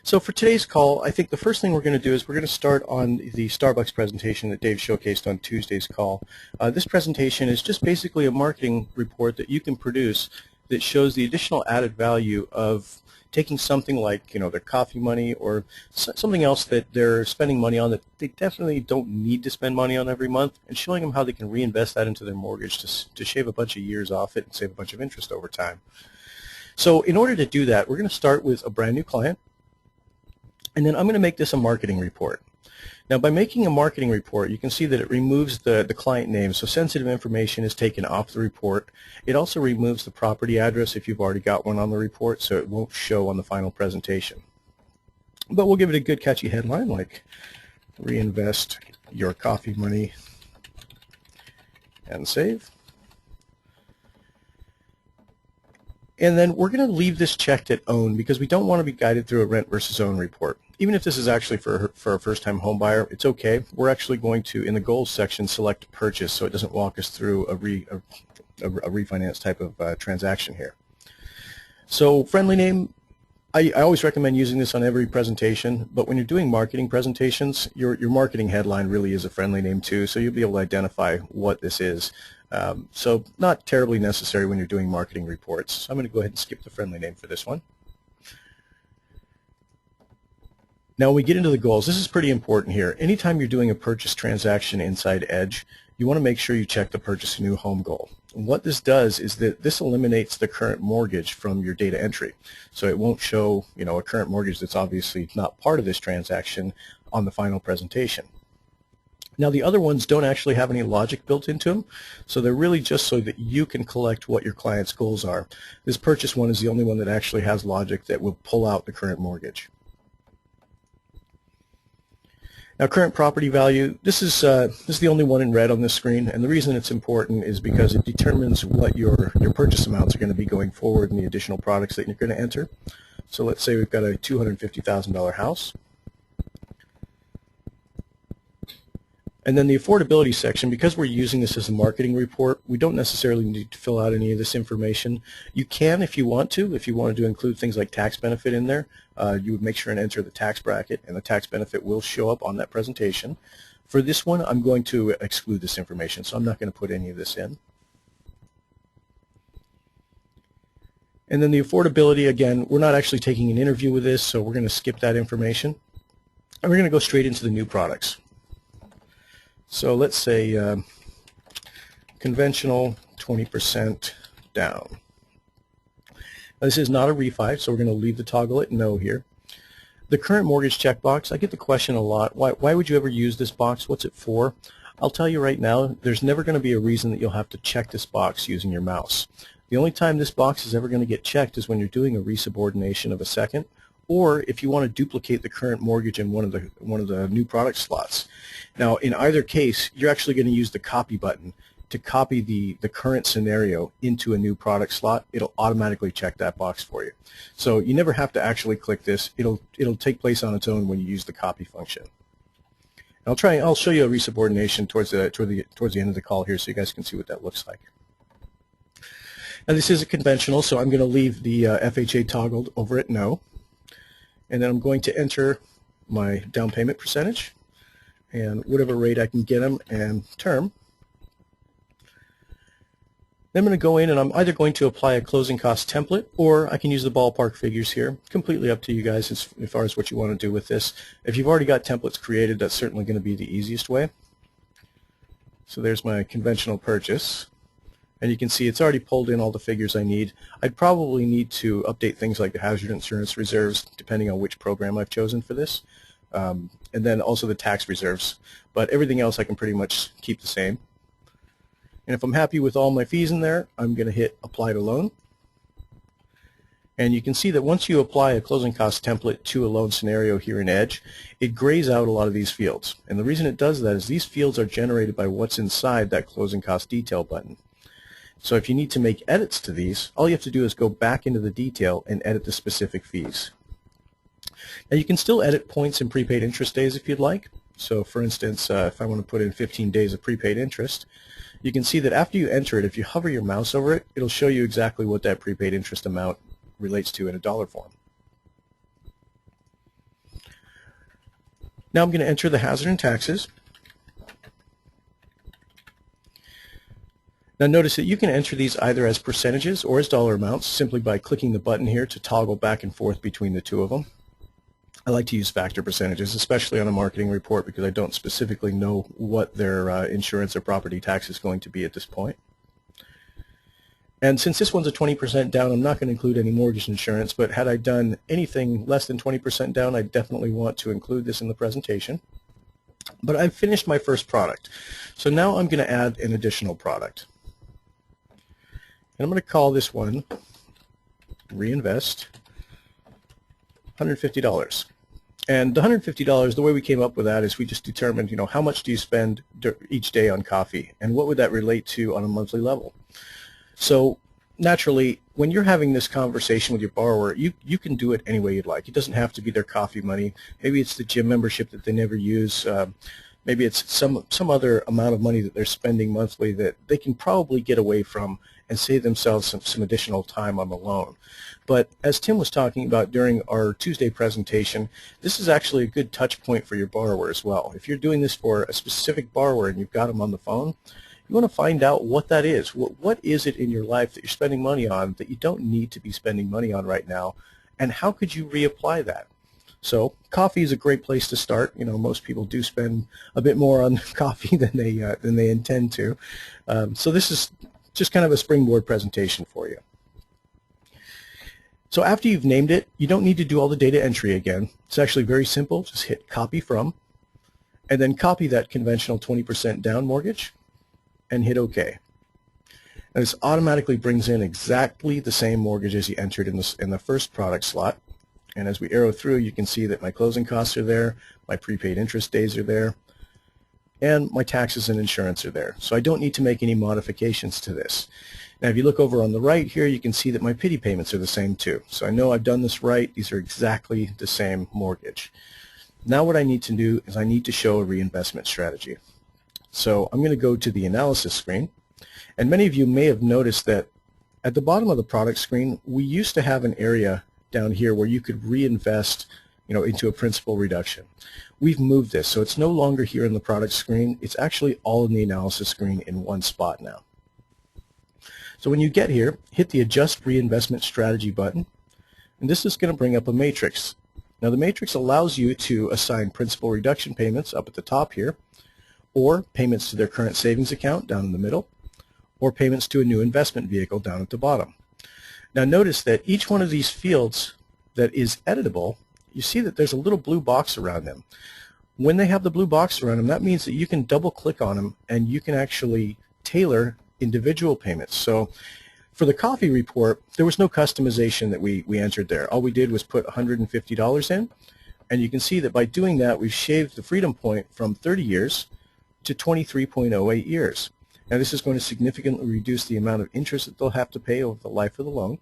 So for today's call, I think the first thing we're going to do is we're going to start on the Starbucks presentation that Dave showcased on Tuesday's call. This presentation is just basically a marketing report that you can produce that shows the additional added value of taking something like, their coffee money or something else that they're spending money on that they definitely don't need to spend money on every month, and showing them how they can reinvest that into their mortgage to shave a bunch of years off it and save a bunch of interest over time. So in order to do that, we're going to start with a brand new client. And then I'm going to make this a marketing report. Now, by making a marketing report, you can see that it removes the client name, so sensitive information is taken off the report. It also removes the property address if you've already got one on the report, so it won't show on the final presentation. But we'll give it a good catchy headline like, reinvest your coffee money and save. And then we're going to leave this checked at own because we don't want to be guided through a rent versus own report. Even if this is actually for a first-time home buyer, it's okay. We're actually going to, in the goals section, select purchase so it doesn't walk us through a refinance type of transaction here. So friendly name, I always recommend using this on every presentation, but when you're doing marketing presentations, your marketing headline really is a friendly name too, so you'll be able to identify what this is. So not terribly necessary when you're doing marketing reports. So I'm going to go ahead and skip the friendly name for this one. Now when we get into the goals, this is pretty important here. Anytime you're doing a purchase transaction inside Edge, you want to make sure you check the purchase a new home goal. And what this does is that this eliminates the current mortgage from your data entry. So it won't show, a current mortgage that's obviously not part of this transaction on the final presentation. Now the other ones don't actually have any logic built into them, so they're really just so that you can collect what your client's goals are. This purchase one is the only one that actually has logic that will pull out the current mortgage. Now current property value, this is the only one in red on this screen, and the reason it's important is because it determines what your purchase amounts are going to be going forward and the additional products that you're going to enter. So let's say we've got a $250,000 house. And then the affordability section, because we're using this as a marketing report, we don't necessarily need to fill out any of this information. You can if you want to. If you wanted to include things like tax benefit in there, you would make sure and enter the tax bracket, and the tax benefit will show up on that presentation. For this one, I'm going to exclude this information, so I'm not going to put any of this in. And then the affordability, again, we're not actually taking an interview with this, so we're going to skip that information. And we're going to go straight into the new products. So let's say conventional 20% down. Now, this is not a refi, so we're going to leave the toggle at no here. The current mortgage checkbox, I get the question a lot, why would you ever use this box? What's it for? I'll tell you right now, there's never going to be a reason that you'll have to check this box using your mouse. The only time this box is ever going to get checked is when you're doing a resubordination of a second, or if you want to duplicate the current mortgage in one of the new product slots. Now, in either case, you're actually going to use the copy button to copy the current scenario into a new product slot. It'll automatically check that box for you. So you never have to actually click this. It'll take place on its own when you use the copy function. I'll show you a resubordination towards the end of the call here, so you guys can see what that looks like. Now, this is a conventional, so I'm going to leave the FHA toggled over at no. And then I'm going to enter my down payment percentage and whatever rate I can get them and term. Then I'm going to go in and I'm either going to apply a closing cost template, or I can use the ballpark figures here. Completely up to you guys as far as what you want to do with this. If you've already got templates created, that's certainly going to be the easiest way. So there's my conventional purchase. And you can see it's already pulled in all the figures I need. I'd probably need to update things like the hazard insurance reserves depending on which program I've chosen for this, and then also the tax reserves. But everything else I can pretty much keep the same. And if I'm happy with all my fees in there, I'm going to hit Apply to Loan. And you can see that once you apply a closing cost template to a loan scenario here in Edge, it grays out a lot of these fields. And the reason it does that is these fields are generated by what's inside that closing cost detail button. So if you need to make edits to these, all you have to do is go back into the detail and edit the specific fees. Now you can still edit points and prepaid interest days if you'd like. So for instance, if I want to put in 15 days of prepaid interest, you can see that after you enter it, if you hover your mouse over it, it'll show you exactly what that prepaid interest amount relates to in a dollar form. Now I'm going to enter the hazard and taxes. Now notice that you can enter these either as percentages or as dollar amounts simply by clicking the button here to toggle back and forth between the two of them. I like to use factor percentages, especially on a marketing report, because I don't specifically know what their insurance or property tax is going to be at this point. And since this one's a 20% down, I'm not going to include any mortgage insurance, but had I done anything less than 20% down, I definitely want to include this in the presentation. But I've finished my first product. So now I'm going to add an additional product. And I'm going to call this one Reinvest $150. And the $150, the way we came up with that is we just determined, how much do you spend each day on coffee, and what would that relate to on a monthly level? So naturally, when you're having this conversation with your borrower, you can do it any way you'd like. It doesn't have to be their coffee money. Maybe it's the gym membership that they never use. Maybe it's some other amount of money that they're spending monthly that they can probably get away from and save themselves some additional time on the loan. But as Tim was talking about during our Tuesday presentation, this is actually a good touch point for your borrower as well. If you're doing this for a specific borrower and you've got them on the phone, you want to find out what that is. What is it in your life that you're spending money on that you don't need to be spending money on right now, and how could you reapply that? So coffee is a great place to start. Most people do spend a bit more on coffee than they intend to. So this is just kind of a springboard presentation for you. So after you've named it, you don't need to do all the data entry again. It's actually very simple. Just hit copy from, and then copy that conventional 20% down mortgage, and hit OK. And this automatically brings in exactly the same mortgage as you entered in the first product slot. And as we arrow through, you can see that my closing costs are there, my prepaid interest days are there, and my taxes and insurance are there. So I don't need to make any modifications to this. Now if you look over on the right here, you can see that my pity payments are the same too. So I know I've done this right. These are exactly the same mortgage. Now what I need to do is I need to show a reinvestment strategy. So I'm going to go to the analysis screen, and many of you may have noticed that at the bottom of the product screen we used to have an area down here where you could reinvest into a principal reduction. We've moved this, so it's no longer here in the product screen. It's actually all in the analysis screen in one spot now. So when you get here, hit the Adjust Reinvestment Strategy button, and this is going to bring up a matrix. Now the matrix allows you to assign principal reduction payments up at the top here, or payments to their current savings account down in the middle, or payments to a new investment vehicle down at the bottom. Now notice that each one of these fields that is editable, you see that there's a little blue box around them. When they have the blue box around them, that means that you can double click on them and you can actually tailor individual payments. So for the coffee report, there was no customization that we entered there. All we did was put $150 in, and you can see that by doing that we've shaved the freedom point from 30 years to 23.08 years. Now this is going to significantly reduce the amount of interest that they'll have to pay over the life of the loan,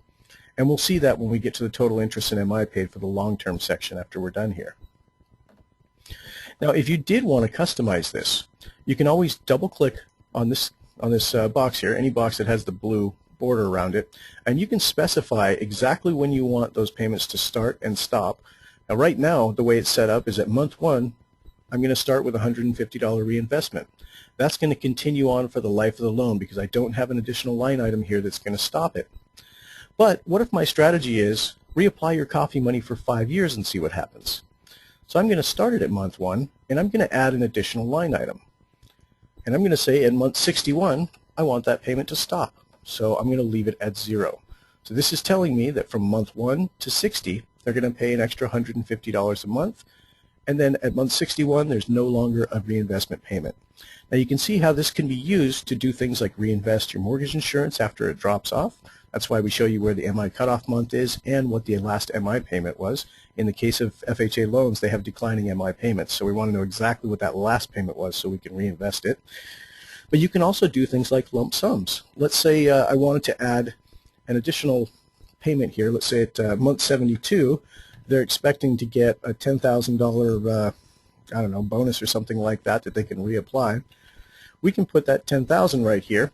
and we'll see that when we get to the total interest and MI paid for the long-term section after we're done here. Now if you did want to customize this, you can always double-click on this box here, any box that has the blue border around it, and you can specify exactly when you want those payments to start and stop. Now right now the way it's set up is at month 1 I'm going to start with a $150 reinvestment. That's going to continue on for the life of the loan because I don't have an additional line item here that's going to stop it. But what if my strategy is reapply your coffee money for 5 years and see what happens? So I'm going to start it at month 1, and I'm going to add an additional line item. And I'm going to say in month 61 I want that payment to stop. So I'm going to leave it at 0. So this is telling me that from month 1 to 60 they're going to pay an extra $150 a month. And then at month 61, there's no longer a reinvestment payment. Now you can see how this can be used to do things like reinvest your mortgage insurance after it drops off. That's why we show you where the MI cutoff month is and what the last MI payment was. In the case of FHA loans, they have declining MI payments, so we want to know exactly what that last payment was so we can reinvest it. But you can also do things like lump sums. Let's say I wanted to add an additional payment here. Let's say at month 72, they're expecting to get a $10,000 I don't know, bonus or something like that they can reapply. We can put that $10,000 right here,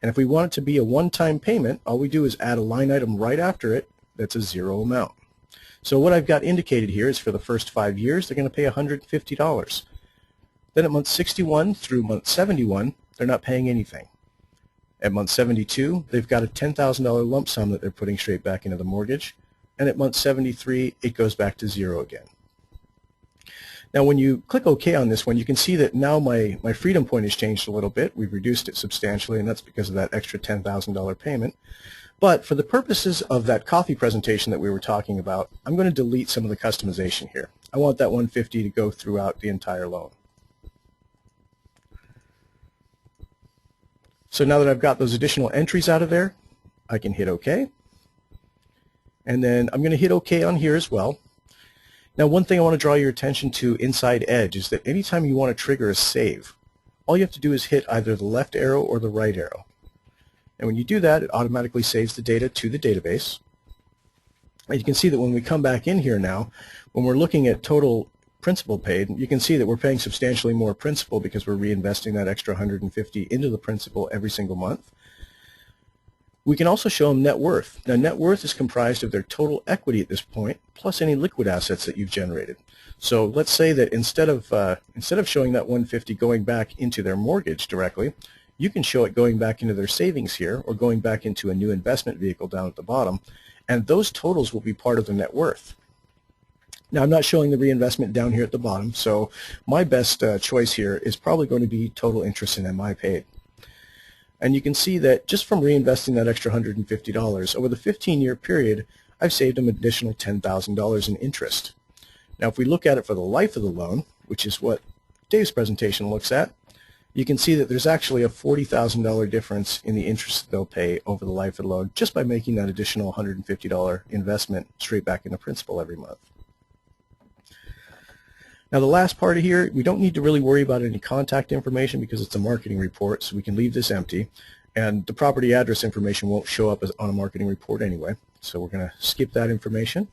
and if we want it to be a one-time payment, all we do is add a line item right after it that's a 0 amount. So what I've got indicated here is for the first 5 years, they're going to pay $150. Then at month 61 through month 71, they're not paying anything. At month 72, they've got a $10,000 lump sum that they're putting straight back into the mortgage. And at month 73, it goes back to zero again. Now when you click OK on this one, you can see that now my freedom point has changed a little bit. We've reduced it substantially, and that's because of that extra $10,000 payment. But for the purposes of that coffee presentation that we were talking about, I'm going to delete some of the customization here. I want that $150 to go throughout the entire loan. So now that I've got those additional entries out of there, I can hit OK. And then I'm going to hit OK on here as well. Now one thing I want to draw your attention to inside Edge is that anytime you want to trigger a save, all you have to do is hit either the left arrow or the right arrow. And when you do that, it automatically saves the data to the database. And you can see that when we come back in here now, when we're looking at total principal paid, you can see that we're paying substantially more principal because we're reinvesting that extra $150 into the principal every single month. We can also show them net worth. Now net worth is comprised of their total equity at this point plus any liquid assets that you've generated. So let's say that instead of showing that $150 going back into their mortgage directly, you can show it going back into their savings here or going back into a new investment vehicle down at the bottom, and those totals will be part of the net worth. Now I'm not showing the reinvestment down here at the bottom, so my best choice here is probably going to be total interest in MI paid. And you can see that just from reinvesting that extra $150 over the 15-year period, I've saved them an additional $10,000 in interest. Now if we look at it for the life of the loan, which is what Dave's presentation looks at, you can see that there's actually a $40,000 difference in the interest that they'll pay over the life of the loan just by making that additional $150 investment straight back into principal every month. Now the last part of here, we don't need to really worry about any contact information because it's a marketing report, so we can leave this empty. And the property address information won't show up on a marketing report anyway. So we're going to skip that information.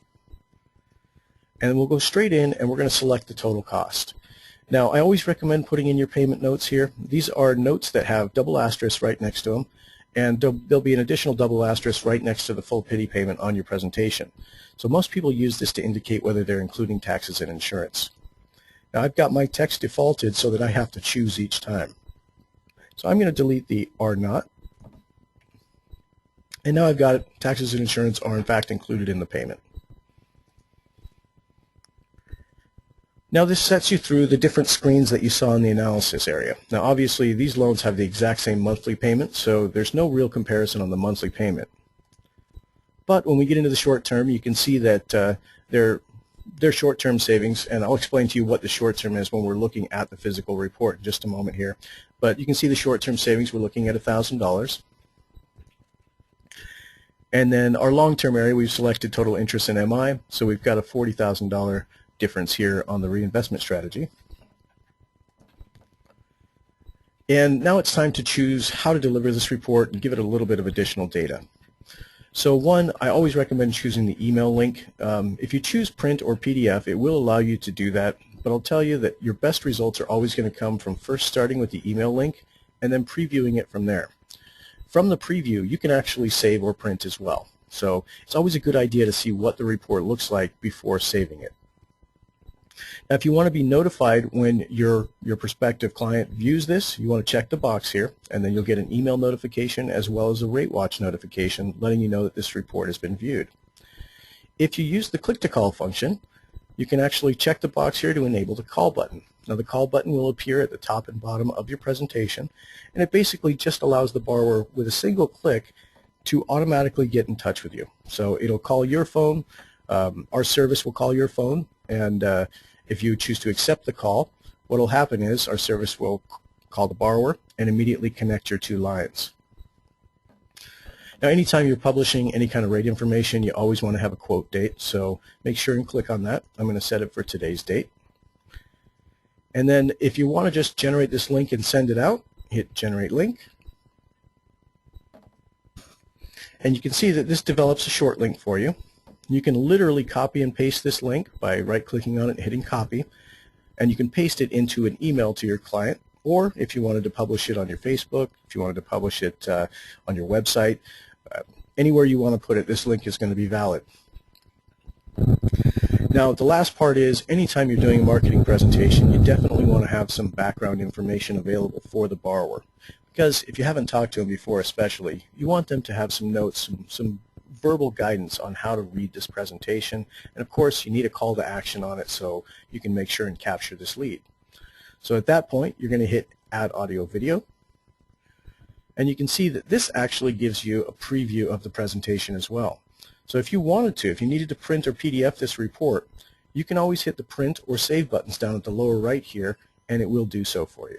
And we'll go straight in and we're going to select the total cost. Now I always recommend putting in your payment notes here. These are notes that have double asterisks right next to them. And there'll be an additional double asterisk right next to the full pity payment on your presentation. So most people use this to indicate whether they're including taxes and insurance. Now I've got my text defaulted so that I have to choose each time. So I'm going to delete the are not. And now I've got it. Taxes and insurance are in fact included in the payment. Now this sets you through the different screens that you saw in the analysis area. Now obviously these loans have the exact same monthly payment, so there's no real comparison on the monthly payment. But when we get into the short term, you can see that they're short-term savings, and I'll explain to you what the short-term is when we're looking at the physical report in just a moment here. But you can see the short-term savings, we're looking at $1,000. And then our long-term area, we've selected total interest in MI, so we've got a $40,000 difference here on the reinvestment strategy. And now it's time to choose how to deliver this report and give it a little bit of additional data. So one, I always recommend choosing the email link. If you choose print or PDF, it will allow you to do that, but I'll tell you that your best results are always going to come from first starting with the email link and then previewing it from there. From the preview, you can actually save or print as well. So it's always a good idea to see what the report looks like before saving it. Now if you want to be notified when your prospective client views this, you want to check the box here, and then you'll get an email notification as well as a rate watch notification letting you know that this report has been viewed. If you use the click to call function, you can actually check the box here to enable the call button. Now the call button will appear at the top and bottom of your presentation, and it basically just allows the borrower with a single click to automatically get in touch with you. So it'll call your phone, our service will call your phone, and if you choose to accept the call, what will happen is our service will call the borrower and immediately connect your two lines. Now anytime you're publishing any kind of rate information, you always want to have a quote date, so make sure and click on that. I'm going to set it for today's date. And then if you want to just generate this link and send it out, hit generate link. And you can see that this develops a short link for you. You can literally copy and paste this link by right-clicking on it and hitting copy, and you can paste it into an email to your client, or if you wanted to publish it on your Facebook, if you wanted to publish it on your website, anywhere you want to put it, this link is going to be valid. Now, the last part is anytime you're doing a marketing presentation, you definitely want to have some background information available for the borrower. Because if you haven't talked to them before especially, you want them to have some notes, some verbal guidance on how to read this presentation. And of course, you need a call to action on it so you can make sure and capture this lead. So at that point, you're going to hit Add Audio Video. And you can see that this actually gives you a preview of the presentation as well. So if you wanted to, if you needed to print or PDF this report, you can always hit the print or save buttons down at the lower right here, and it will do so for you.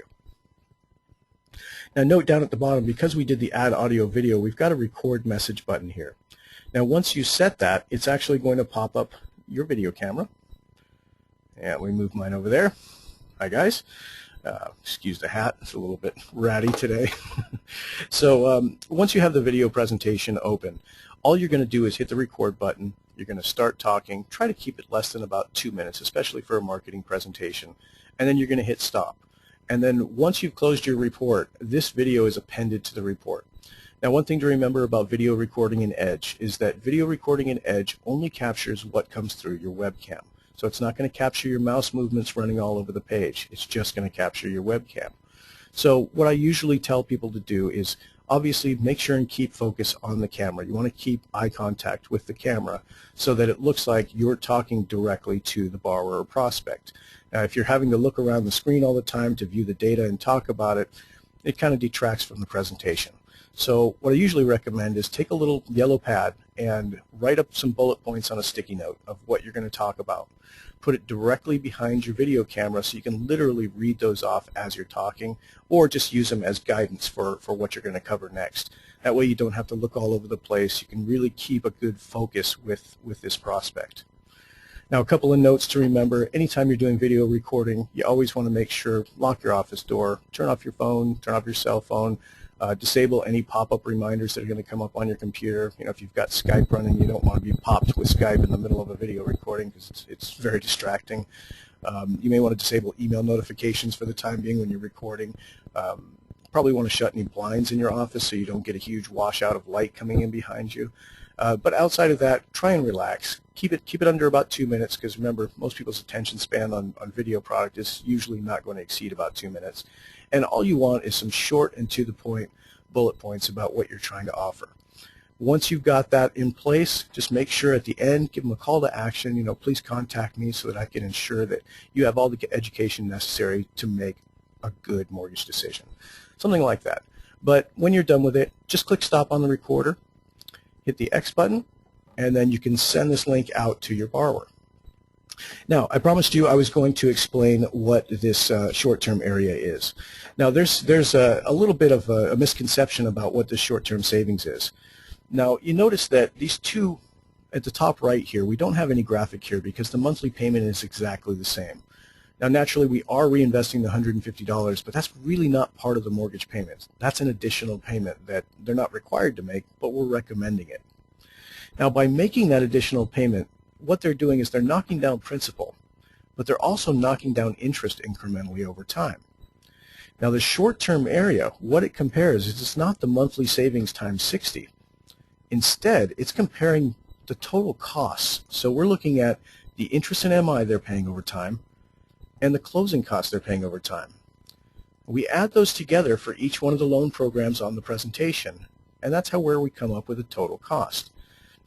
Now note down at the bottom, because we did the Add Audio Video, we've got a record message button here. Now once you set that, it's actually going to pop up your video camera. And we move mine over there. Hi guys. Excuse the hat, it's a little bit ratty today. So once you have the video presentation open, all you're going to do is hit the record button. You're going to start talking. Try to keep it less than about 2 minutes, especially for a marketing presentation. And then you're going to hit stop. And then once you've closed your report, this video is appended to the report. Now one thing to remember about video recording in Edge is that video recording in Edge only captures what comes through your webcam. So it's not going to capture your mouse movements running all over the page. It's just going to capture your webcam. So what I usually tell people to do is obviously make sure and keep focus on the camera. You want to keep eye contact with the camera so that it looks like you're talking directly to the borrower or prospect. Now if you're having to look around the screen all the time to view the data and talk about it, it kind of detracts from the presentation. So what I usually recommend is take a little yellow pad and write up some bullet points on a sticky note of what you're going to talk about. Put it directly behind your video camera so you can literally read those off as you're talking, or just use them as guidance for what you're going to cover next. That way you don't have to look all over the place. You can really keep a good focus with this prospect. Now a couple of notes to remember: anytime you're doing video recording, you always want to make sure, lock your office door, turn off your phone, turn off your cell phone, disable any pop-up reminders that are going to come up on your computer. You know, if you've got Skype running, you don't want to be popped with Skype in the middle of a video recording because it's very distracting. You may want to disable email notifications for the time being when you're recording. Probably want to shut any blinds in your office so you don't get a huge washout of light coming in behind you. But outside of that, try and relax. Keep it under about 2 minutes, because remember, most people's attention span on video product is usually not going to exceed about 2 minutes. And all you want is some short and to the point bullet points about what you're trying to offer. Once you've got that in place, just make sure at the end, give them a call to action. You know, please contact me so that I can ensure that you have all the education necessary to make a good mortgage decision. Something like that. But when you're done with it, just click stop on the recorder, hit the X button, and then you can send this link out to your borrower. Now, I promised you I was going to explain what this short-term area is. Now, there's a little bit of a misconception about what this short-term savings is. Now, you notice that these two at the top right here, we don't have any graphic here because the monthly payment is exactly the same. Now, naturally, we are reinvesting the $150, but that's really not part of the mortgage payment. That's an additional payment that they're not required to make, but we're recommending it. Now, by making that additional payment, what they're doing is they're knocking down principal, but they're also knocking down interest incrementally over time. Now, the short-term area, what it compares is it's not the monthly savings times 60. Instead, it's comparing the total costs. So we're looking at the interest and MI they're paying over time and the closing costs they're paying over time. We add those together for each one of the loan programs on the presentation, and that's where we come up with a total cost.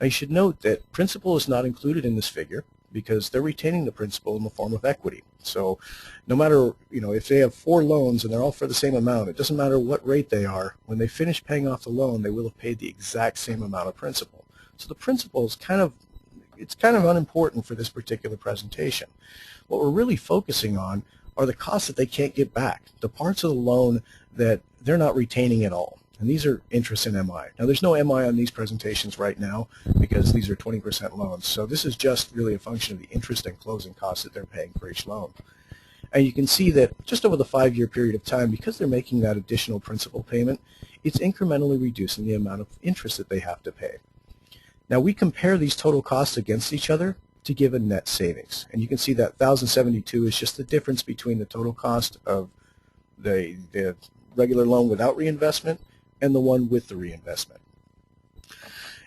Now, you should note that principal is not included in this figure because they're retaining the principal in the form of equity. So no matter, if they have 4 loans and they're all for the same amount, it doesn't matter what rate they are, when they finish paying off the loan, they will have paid the exact same amount of principal. So the principal is kind of unimportant for this particular presentation. What we're really focusing on are the costs that they can't get back, the parts of the loan that they're not retaining at all. And these are interest and MI. Now, there's no MI on these presentations right now because these are 20% loans. So this is just really a function of the interest and closing costs that they're paying for each loan. And you can see that just over the 5-year period of time, because they're making that additional principal payment, it's incrementally reducing the amount of interest that they have to pay. Now, we compare these total costs against each other to give a net savings. And you can see that $1,072 is just the difference between the total cost of the regular loan without reinvestment and the one with the reinvestment.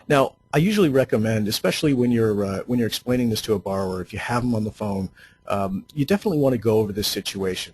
Now, I usually recommend, especially when you're explaining this to a borrower, if you have them on the phone, you definitely want to go over this situation.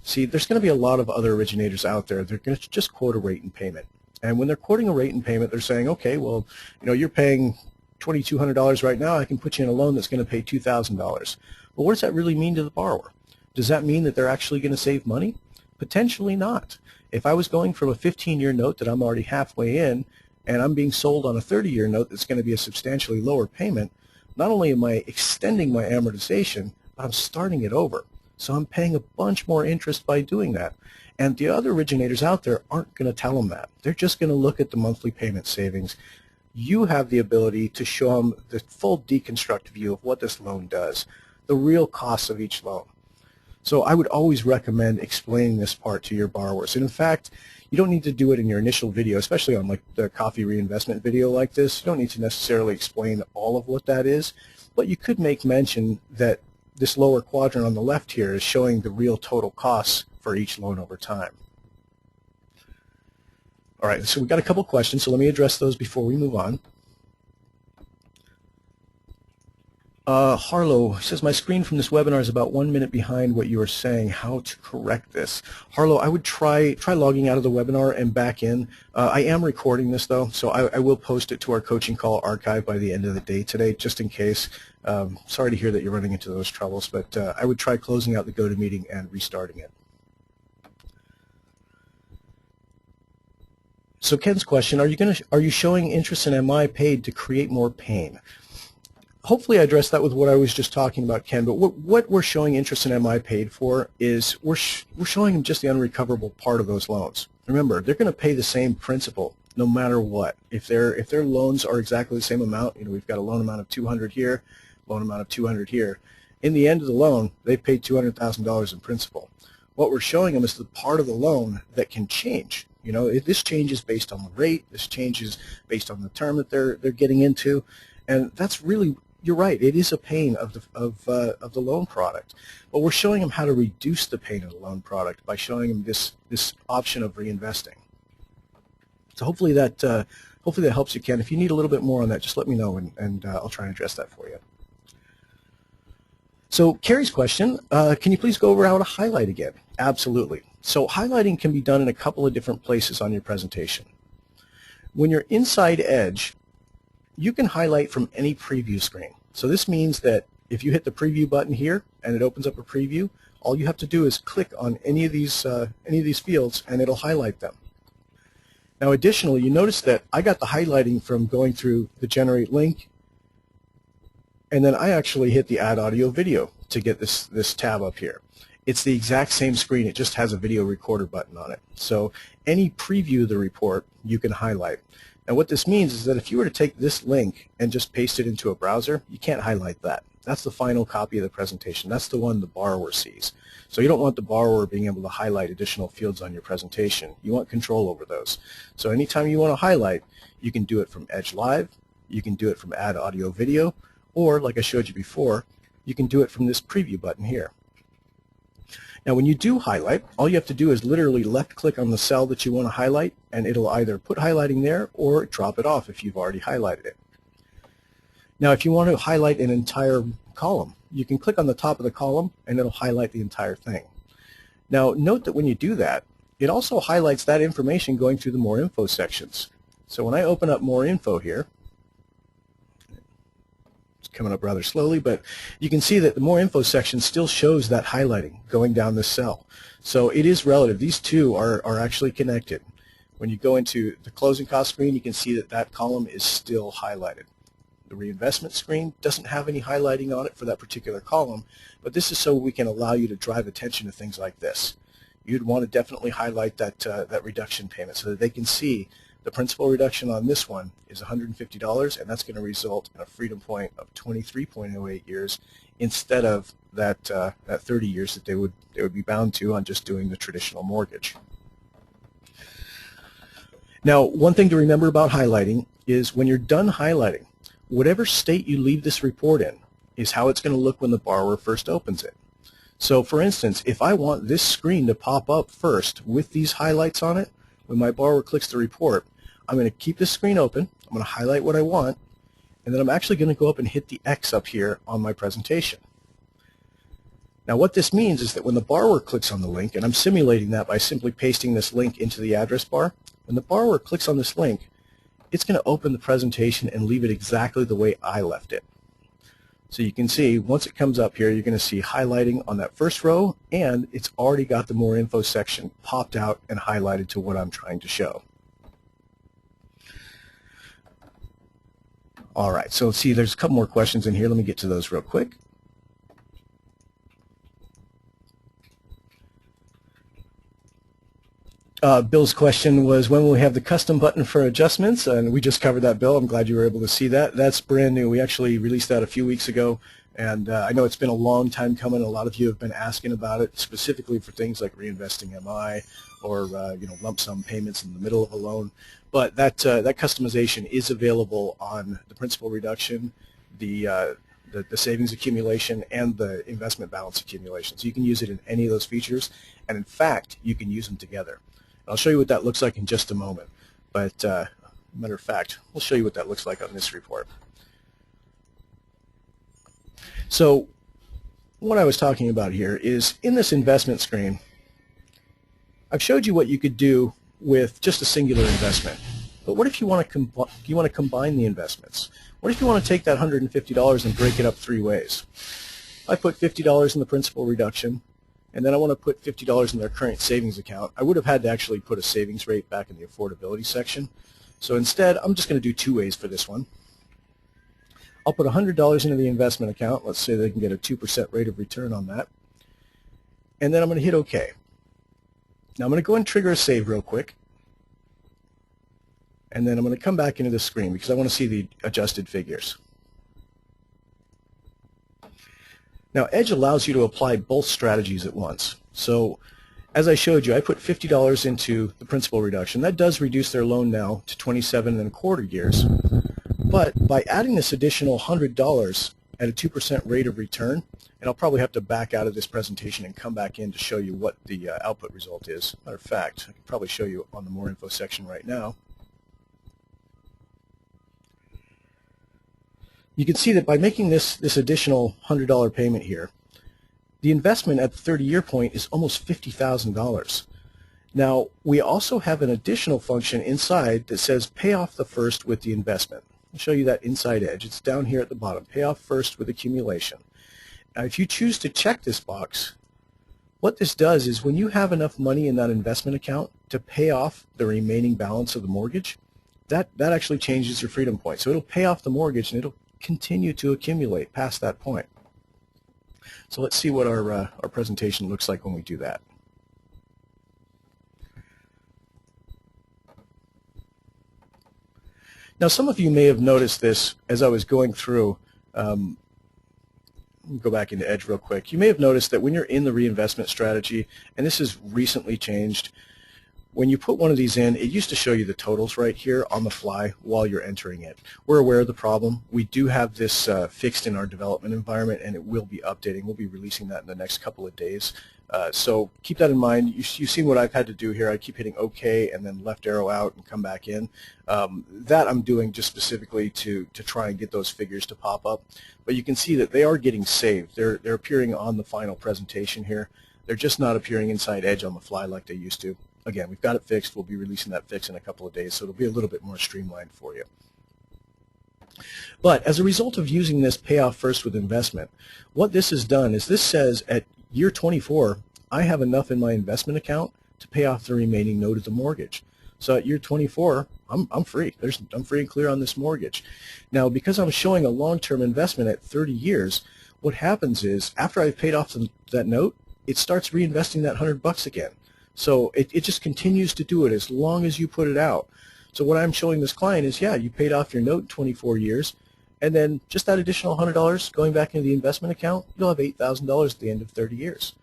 See, there's going to be a lot of other originators out there. They're going to just quote a rate and payment. And when they're quoting a rate and payment, they're saying, okay, well, you're paying $2,200 right now. I can put you in a loan that's going to pay $2,000. Well, what does that really mean to the borrower? Does that mean that they're actually going to save money? Potentially not. If I was going from a 15-year note that I'm already halfway in, and I'm being sold on a 30-year note that's going to be a substantially lower payment, not only am I extending my amortization, but I'm starting it over. So I'm paying a bunch more interest by doing that. And the other originators out there aren't going to tell them that. They're just going to look at the monthly payment savings. You have the ability to show them the full deconstruct view of what this loan does, the real costs of each loan. So I would always recommend explaining this part to your borrowers. And in fact, you don't need to do it in your initial video, especially on like the coffee reinvestment video like this. You don't need to necessarily explain all of what that is, but you could make mention that this lower quadrant on the left here is showing the real total costs for each loan over time. All right, so we've got a couple questions, so let me address those before we move on. Harlow says, my screen from this webinar is about 1 minute behind what you are saying. How to correct this? Harlow, I would try logging out of the webinar and back in. I am recording this, though, so I will post it to our coaching call archive by the end of the day today, just in case. Sorry to hear that you're running into those troubles, but I would try closing out the GoToMeeting and restarting it. So Ken's question, are you showing interest in MI paid to create more pain? Hopefully I addressed that with what I was just talking about, Ken, but what we're showing interest in MI paid for is we're showing them just the unrecoverable part of those loans. Remember, they're going to pay the same principal no matter what. If their loans are exactly the same amount, we've got a loan amount of $200 here, loan amount of $200 here. In the end of the loan, they've paid $200,000 in principal. What we're showing them is the part of the loan that can change. This changes based on the rate. This changes based on the term that they're getting into, and that's really, you're right. It is a pain of the loan product, but we're showing them how to reduce the pain of the loan product by showing them this option of reinvesting. So hopefully that helps you, Ken. If you need a little bit more on that, just let me know, and I'll try and address that for you. So Carrie's question, can you please go over how to highlight again? Absolutely. So highlighting can be done in a couple of different places on your presentation. When you're inside Edge, you can highlight from any preview screen. So this means that if you hit the preview button here and it opens up a preview, all you have to do is click on any of these fields and it'll highlight them. Now additionally, you notice that I got the highlighting from going through the generate link, and then I actually hit the add audio video to get this tab up here. It's the exact same screen, it just has a video recorder button on it. So any preview of the report you can highlight. And what this means is that if you were to take this link and just paste it into a browser, you can't highlight that. That's the final copy of the presentation. That's the one the borrower sees. So you don't want the borrower being able to highlight additional fields on your presentation. You want control over those. So anytime you want to highlight, you can do it from Edge Live, you can do it from Add Audio Video, or like I showed you before, you can do it from this preview button here. Now when you do highlight, all you have to do is literally left click on the cell that you want to highlight, and it'll either put highlighting there or drop it off if you've already highlighted it. Now if you want to highlight an entire column, you can click on the top of the column and it'll highlight the entire thing. Now note that when you do that, it also highlights that information going through the More Info sections. So when I open up More Info here, coming up rather slowly, but you can see that the More Info section still shows that highlighting going down this cell. So it is relative. These two are actually connected. When you go into the closing cost screen, you can see that that column is still highlighted. The reinvestment screen doesn't have any highlighting on it for that particular column, but this is so we can allow you to drive attention to things like this. You'd want to definitely highlight that reduction payment so that they can see the principal reduction on this one is $150, and that's going to result in a freedom point of 23.08 years instead of that 30 years that they would be bound to on just doing the traditional mortgage. Now, one thing to remember about highlighting is when you're done highlighting, whatever state you leave this report in is how it's going to look when the borrower first opens it. So, for instance, if I want this screen to pop up first with these highlights on it, when my borrower clicks the report, I'm going to keep this screen open. I'm going to highlight what I want, and then I'm actually going to go up and hit the X up here on my presentation. Now what this means is that when the borrower clicks on the link, and I'm simulating that by simply pasting this link into the address bar, when the borrower clicks on this link, it's going to open the presentation and leave it exactly the way I left it. So you can see once it comes up here, you're going to see highlighting on that first row, and it's already got the more info section popped out and highlighted to what I'm trying to show. All right, so let's see, there's a couple more questions in here. Let me get to those real quick. Bill's question was, when will we have the custom button for adjustments? And we just covered that, Bill. I'm glad you were able to see that. That's brand new. We actually released that a few weeks ago, and I know it's been a long time coming. A lot of you have been asking about it, specifically for things like reinvesting MI or lump sum payments in the middle of a loan. But that customization is available on the principal reduction, the savings accumulation, and the investment balance accumulation. So you can use it in any of those features, and in fact, you can use them together. I'll show you what that looks like in just a moment. But matter of fact, we'll show you what that looks like on this report. So what I was talking about here is in this investment screen, I've showed you what you could do with just a singular investment. But what if you want to combine the investments? What if you want to take that $150 and break it up three ways? I put $50 in the principal reduction, and then I want to put $50 in their current savings account. I would have had to actually put a savings rate back in the affordability section. So instead, I'm just going to do two ways for this one. I'll put $100 into the investment account. Let's say they can get a 2% rate of return on that. And then I'm going to hit OK. Now I'm going to go and trigger a save real quick. And then I'm going to come back into the screen because I want to see the adjusted figures. Now, Edge allows you to apply both strategies at once. So, as I showed you, I put $50 into the principal reduction. That does reduce their loan now to 27.25 years. But by adding this additional $100 at a 2% rate of return, and I'll probably have to back out of this presentation and come back in to show you what the output result is. Matter of fact, I can probably show you on the more info section right now. You can see that by making this additional $100 payment here, the investment at the 30-year point is almost $50,000. Now, we also have an additional function inside that says pay off the first with the investment. I'll show you that inside Edge. It's down here at the bottom, pay off first with accumulation. Now, if you choose to check this box, what this does is when you have enough money in that investment account to pay off the remaining balance of the mortgage, that actually changes your freedom point. So it'll pay off the mortgage and it'll continue to accumulate past that point. So let's see what our presentation looks like when we do that. Now some of you may have noticed this as I was going through. Let me go back into Edge real quick. You may have noticed that when you're in the reinvestment strategy, and this has recently changed, when you put one of these in, it used to show you the totals right here on the fly while you're entering it. We're aware of the problem. We do have this fixed in our development environment, and it will be updating. We'll be releasing that in the next couple of days. So keep that in mind. You've seen what I've had to do here. I keep hitting OK and then left arrow out and come back in. That I'm doing just specifically to try and get those figures to pop up. But you can see that they are getting saved. They're appearing on the final presentation here. They're just not appearing inside Edge on the fly like they used to. Again, we've got it fixed. We'll be releasing that fix in a couple of days, so it'll be a little bit more streamlined for you. But as a result of using this payoff first with investment, what this has done is this says at year 24, I have enough in my investment account to pay off the remaining note of the mortgage. So at year 24, I'm free. I'm free and clear on this mortgage. Now, because I'm showing a long-term investment at 30 years, what happens is after I've paid off that note, it starts reinvesting that $100 again. So it just continues to do it as long as you put it out. So what I'm showing this client is, yeah, you paid off your note in 24 years, and then just that additional $100 going back into the investment account, you'll have $8,000 at the end of 30 years.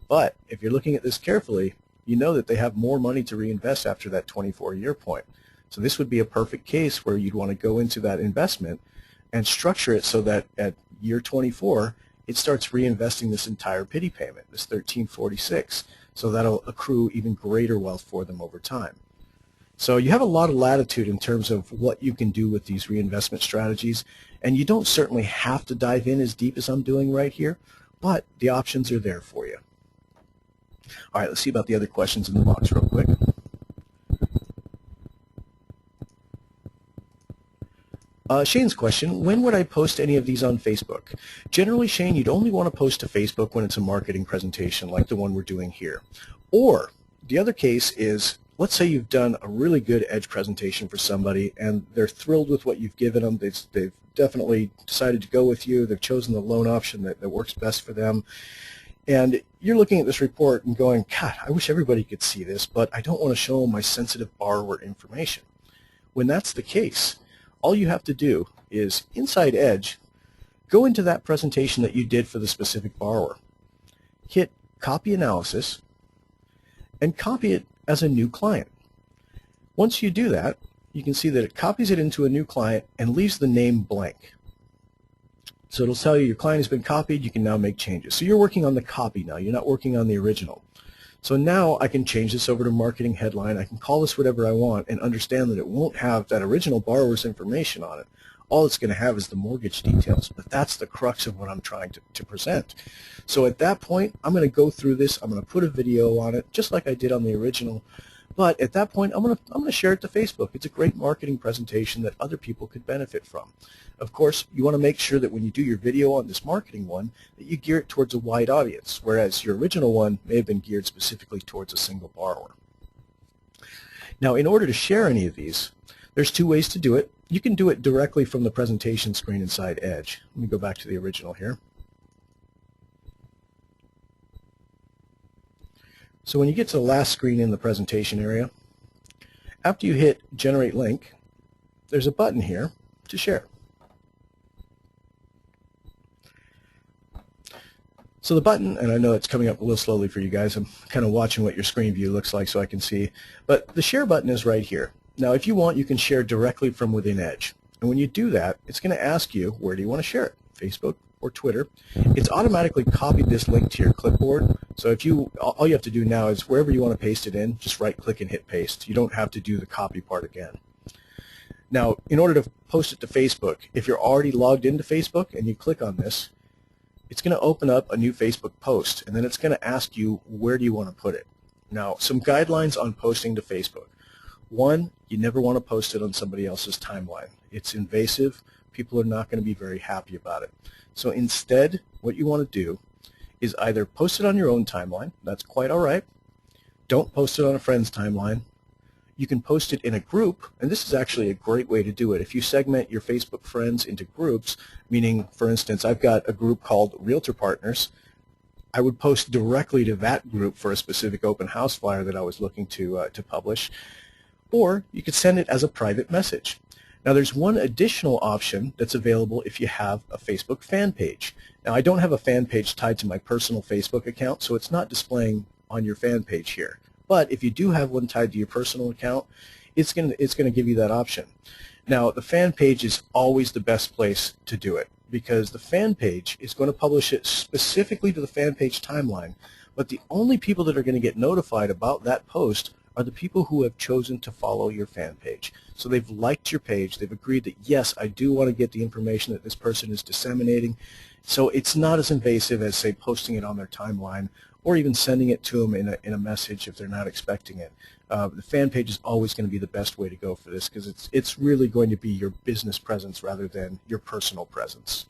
But if you're looking at this carefully, you know that they have more money to reinvest after that 24-year point. So this would be a perfect case where you'd want to go into that investment and structure it so that at year 24, it starts reinvesting this entire pity payment, this $1,346. So that'll accrue even greater wealth for them over time. So you have a lot of latitude in terms of what you can do with these reinvestment strategies, and you don't certainly have to dive in as deep as I'm doing right here, but the options are there for you. All right, let's see about the other questions in the box real quick. Shane's question, when would I post any of these on Facebook? Generally, Shane, you'd only want to post to Facebook when it's a marketing presentation like the one we're doing here. Or the other case is, let's say you've done a really good Edge presentation for somebody and they're thrilled with what you've given them. They've definitely decided to go with you. They've chosen the loan option that works best for them. And you're looking at this report and going, God, I wish everybody could see this, but I don't want to show them my sensitive borrower information. When that's the case, all you have to do is, inside Edge, go into that presentation that you did for the specific borrower, hit Copy Analysis, and copy it as a new client. Once you do that, you can see that it copies it into a new client and leaves the name blank. So it'll tell you your client has been copied, you can now make changes. So you're working on the copy now, you're not working on the original. So now I can change this over to marketing headline, I can call this whatever I want and understand that it won't have that original borrower's information on it. All it's going to have is the mortgage details, but that's the crux of what I'm trying to present. So at that point, I'm going to go through this, I'm going to put a video on it, just like I did on the original, but at that point, I'm going to share it to Facebook. It's a great marketing presentation that other people could benefit from. Of course, you want to make sure that when you do your video on this marketing one, that you gear it towards a wide audience, whereas your original one may have been geared specifically towards a single borrower. Now, in order to share any of these, there's two ways to do it. You can do it directly from the presentation screen inside Edge. Let me go back to the original here. So when you get to the last screen in the presentation area, after you hit Generate Link, there's a button here to share. So the button, and I know it's coming up a little slowly for you guys, I'm kind of watching what your screen view looks like so I can see, but the share button is right here. Now if you want, you can share directly from within Edge. And when you do that, it's going to ask you, where do you want to share it? Facebook or Twitter. It's automatically copied this link to your clipboard. So if you, all you have to do now is wherever you want to paste it in, just right click and hit paste. You don't have to do the copy part again. Now, in order to post it to Facebook, if you're already logged into Facebook and you click on this, it's going to open up a new Facebook post, and then it's going to ask you, where do you want to put it? Now, some guidelines on posting to Facebook. One, you never want to post it on somebody else's timeline. It's invasive. People are not going to be very happy about it. So instead, what you want to do is either post it on your own timeline. That's quite all right. Don't post it on a friend's timeline. You can post it in a group, and this is actually a great way to do it. If you segment your Facebook friends into groups, meaning, for instance, I've got a group called Realtor Partners, I would post directly to that group for a specific open house flyer that I was looking to publish, or you could send it as a private message. Now there's one additional option that's available if you have a Facebook fan page. Now I don't have a fan page tied to my personal Facebook account, so it's not displaying on your fan page here. But if you do have one tied to your personal account, it's going to give you that option. Now the fan page is always the best place to do it, because the fan page is going to publish it specifically to the fan page timeline, but the only people that are going to get notified about that post are the people who have chosen to follow your fan page. So they've liked your page, they've agreed that yes, I do want to get the information that this person is disseminating, so it's not as invasive as, say, posting it on their timeline or even sending it to them in a message if they're not expecting it. The fan page is always going to be the best way to go for this, because it's really going to be your business presence rather than your personal presence.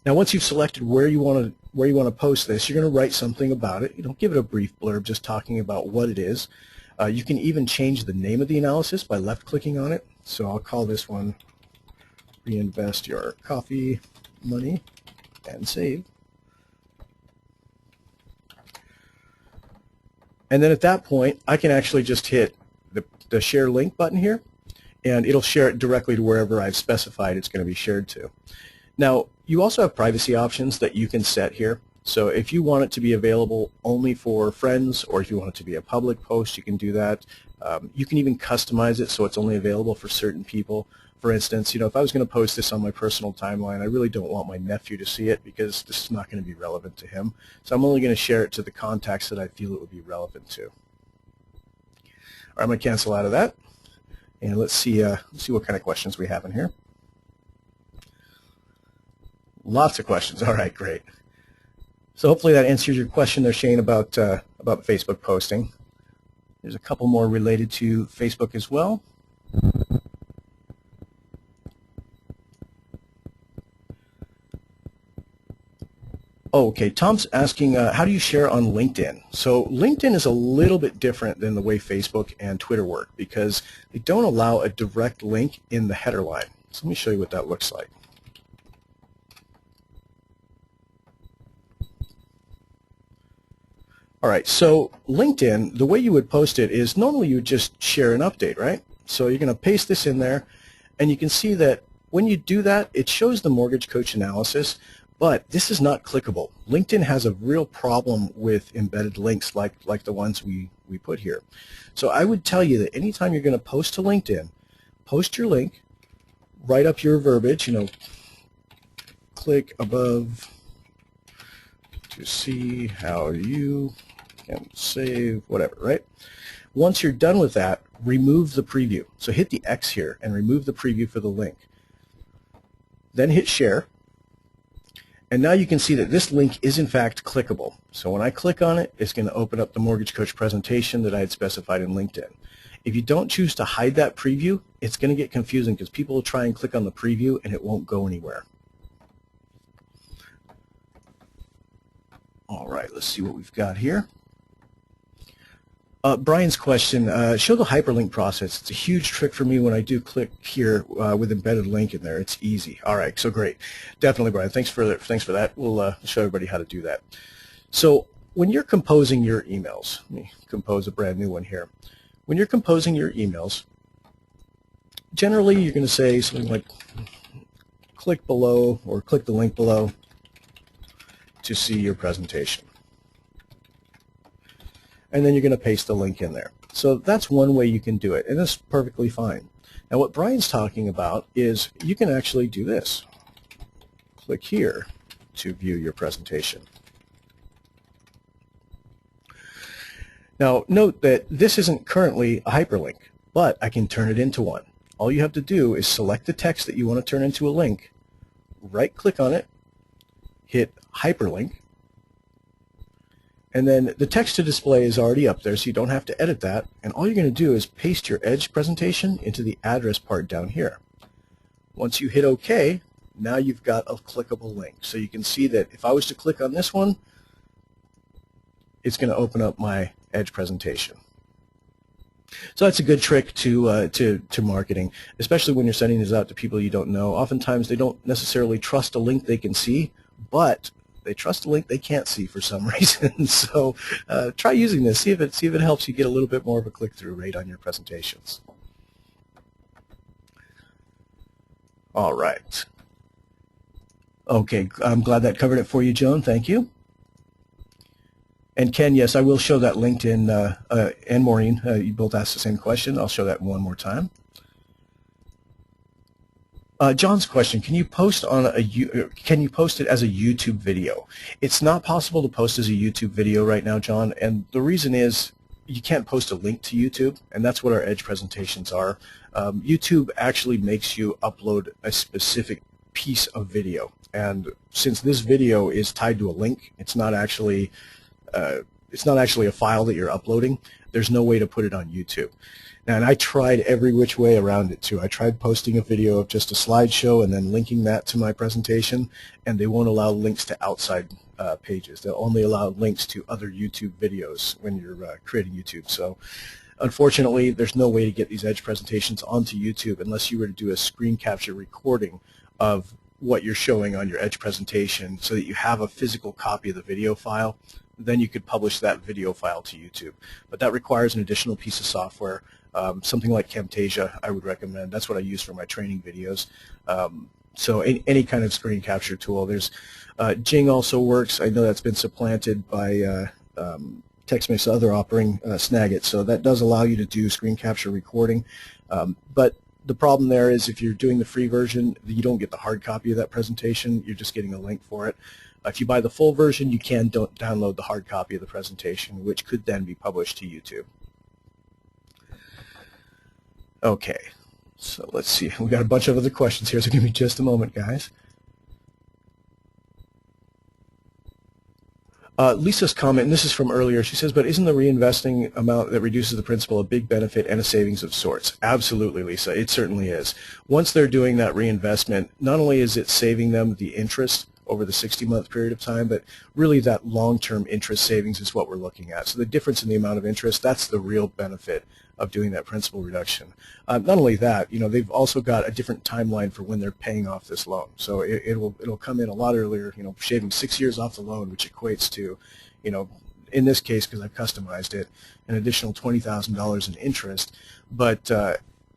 Now once you've selected where you want to post this, you're going to write something about it. Give it a brief blurb just talking about what it is. You can even change the name of the analysis by left-clicking on it. So I'll call this one Reinvest Your Coffee Money and Save. And then at that point, I can actually just hit the Share Link button here, and it'll share it directly to wherever I've specified it's going to be shared to. Now, you also have privacy options that you can set here. So if you want it to be available only for friends, or if you want it to be a public post, you can do that. You can even customize it so it's only available for certain people. For instance, if I was going to post this on my personal timeline, I really don't want my nephew to see it because this is not going to be relevant to him. So I'm only going to share it to the contacts that I feel it would be relevant to. right, I'm going to cancel out of that, and let's see what kind of questions we have in here. Lots of questions. All right, great. So hopefully that answers your question there, Shane, about Facebook posting. There's a couple more related to Facebook as well. Oh, okay, Tom's asking, how do you share on LinkedIn? So LinkedIn is a little bit different than the way Facebook and Twitter work because they don't allow a direct link in the header line. So let me show you what that looks like. All right, so LinkedIn, the way you would post it is normally you would just share an update, right? So you're going to paste this in there, and you can see that when you do that, it shows the mortgage coach analysis, but this is not clickable. LinkedIn has a real problem with embedded links like the ones we put here. So I would tell you that anytime you're going to post to LinkedIn, post your link, write up your verbiage, click above to see how you can save, whatever, right? Once you're done with that, remove the preview. So hit the X here and remove the preview for the link. Then hit share. And now you can see that this link is in fact clickable. So when I click on it, it's going to open up the Mortgage Coach presentation that I had specified in LinkedIn. If you don't choose to hide that preview, it's going to get confusing because people will try and click on the preview and it won't go anywhere. All right, let's see what we've got here. Brian's question, show the hyperlink process. It's a huge trick for me when I do click here with embedded link in there. It's easy. All right, so great. Definitely, Brian. Thanks for that. We'll show everybody how to do that. So when you're composing your emails, let me compose a brand new one here. When you're composing your emails, generally you're going to say something like click below or click the link below to see your presentation. And then you're going to paste the link in there. So that's one way you can do it, and that's perfectly fine. Now what Brian's talking about is you can actually do this. Click here to view your presentation. Now note that this isn't currently a hyperlink, but I can turn it into one. All you have to do is select the text that you want to turn into a link, right-click on it, hit hyperlink, and then the text to display is already up there, so you don't have to edit that. And all you're going to do is paste your Edge presentation into the address part down here. Once you hit OK, now you've got a clickable link. So you can see that if I was to click on this one, it's going to open up my Edge presentation. So that's a good trick to marketing, especially when you're sending this out to people you don't know. Oftentimes they don't necessarily trust a link they can see, but they trust a link they can't see for some reason. So try using this. See if it helps you get a little bit more of a click-through rate on your presentations. All right. Okay, I'm glad that covered it for you, Joan. Thank you. And Ken, yes, I will show that LinkedIn, and Maureen, you both asked the same question. I'll show that one more time. John's question: Can you post it as a YouTube video? It's not possible to post as a YouTube video right now, John, and the reason is you can't post a link to YouTube, and that's what our Edge presentations are. YouTube actually makes you upload a specific piece of video, and since this video is tied to a link, it's not actually a file that you're uploading. There's no way to put it on YouTube. Now, and I tried every which way around it too. I tried posting a video of just a slideshow and then linking that to my presentation, and they won't allow links to outside pages. They'll only allow links to other YouTube videos when you're creating YouTube. So unfortunately, there's no way to get these Edge presentations onto YouTube unless you were to do a screen capture recording of what you're showing on your Edge presentation so that you have a physical copy of the video file. Then you could publish that video file to YouTube. But that requires an additional piece of software. Something like Camtasia I would recommend. That's what I use for my training videos. So any kind of screen capture tool. There's Jing also works. I know that's been supplanted by TextMake's other offering, Snagit. So that does allow you to do screen capture recording. But the problem there is if you're doing the free version, you don't get the hard copy of that presentation. You're just getting a link for it. If you buy the full version, you can download the hard copy of the presentation, which could then be published to YouTube. Okay, so let's see. We've got a bunch of other questions here, so give me just a moment, guys. Lisa's comment, and this is from earlier, she says, but isn't the reinvesting amount that reduces the principal a big benefit and a savings of sorts? Absolutely, Lisa. It certainly is. Once they're doing that reinvestment, not only is it saving them the interest over the 60-month period of time, but really that long-term interest savings is what we're looking at. So the difference in the amount of interest, that's the real benefit of doing that principal reduction. Not only that, they've also got a different timeline for when they're paying off this loan. So it'll come in a lot earlier, shaving 6 years off the loan, which equates to, in this case, because I've customized it, an additional $20,000 in interest. But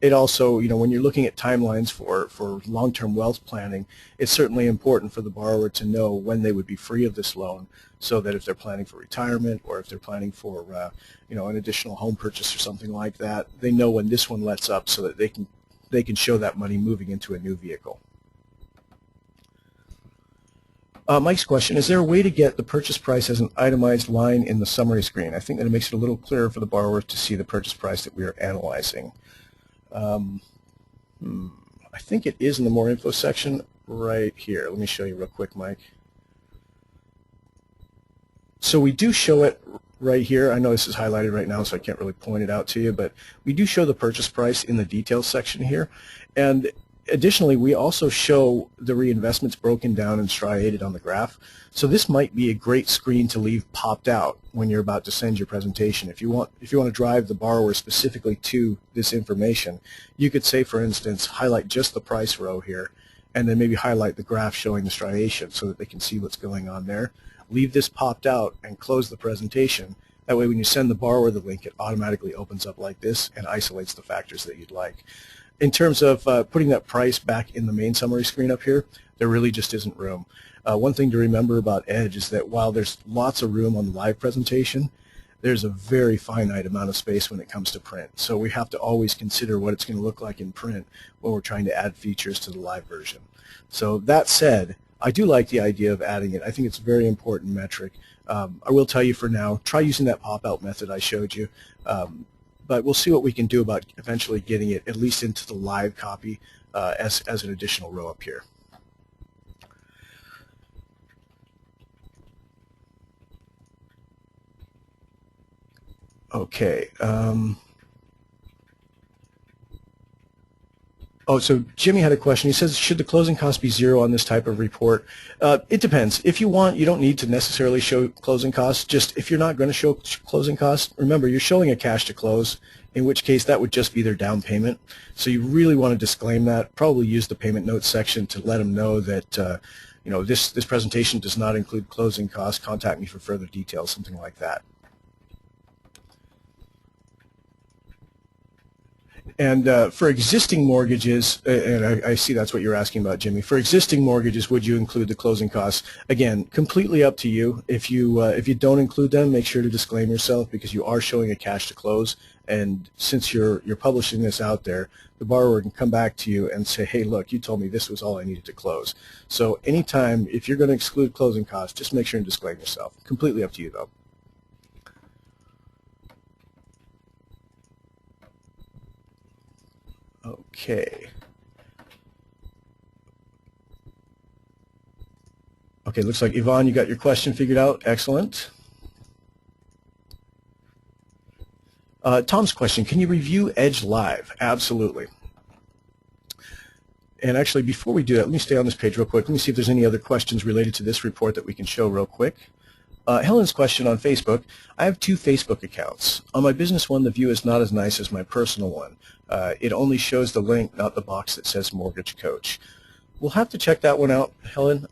it also, when you're looking at timelines for long-term wealth planning, it's certainly important for the borrower to know when they would be free of this loan, so that if they're planning for retirement or if they're planning for, an additional home purchase or something like that, they know when this one lets up so that they can show that money moving into a new vehicle. Mike's question, is there a way to get the purchase price as an itemized line in the summary screen? I think that it makes it a little clearer for the borrower to see the purchase price that we are analyzing. I think it is in the more info section right here. Let me show you real quick, Mike. So we do show it right here. I know this is highlighted right now, so I can't really point it out to you, but we do show the purchase price in the details section here. And additionally, we also show the reinvestments broken down and striated on the graph. So this might be a great screen to leave popped out when you're about to send your presentation. If you want to drive the borrower specifically to this information, you could say, for instance, highlight just the price row here, and then maybe highlight the graph showing the striation so that they can see what's going on there. Leave this popped out and close the presentation. That way when you send the borrower the link, it automatically opens up like this and isolates the factors that you'd like. In terms of putting that price back in the main summary screen up here, there really just isn't room. One thing to remember about Edge is that while there's lots of room on the live presentation, there's a very finite amount of space when it comes to print. So we have to always consider what it's going to look like in print when we're trying to add features to the live version. So that said, I do like the idea of adding it. I think it's a very important metric. I will tell you for now, try using that pop-out method I showed you. But we'll see what we can do about eventually getting it at least into the live copy as an additional row up here. Okay. So Jimmy had a question. He says, should the closing cost be zero on this type of report? It depends. If you want, you don't need to necessarily show closing costs. Just if you're not going to show closing costs, remember you're showing a cash to close, in which case that would just be their down payment. So you really want to disclaim that. Probably use the payment notes section to let them know that this presentation does not include closing costs. Contact me for further details, something like that. And for existing mortgages, and I see that's what you're asking about, Jimmy. For existing mortgages, would you include the closing costs? Again, completely up to you. If you don't include them, make sure to disclaim yourself because you are showing a cash to close. And since you're publishing this out there, the borrower can come back to you and say, hey, look, you told me this was all I needed to close. So anytime, if you're going to exclude closing costs, just make sure and disclaim yourself. Completely up to you, though. Okay. Okay, looks like Yvonne, you got your question figured out. Excellent. Tom's question, can you review Edge Live? Absolutely. And actually, before we do that, let me stay on this page real quick. Let me see if there's any other questions related to this report that we can show real quick. Helen's question on Facebook, I have 2 Facebook accounts. On my business one, the view is not as nice as my personal one. It only shows the link, not the box that says Mortgage Coach. We'll have to check that one out, Helen.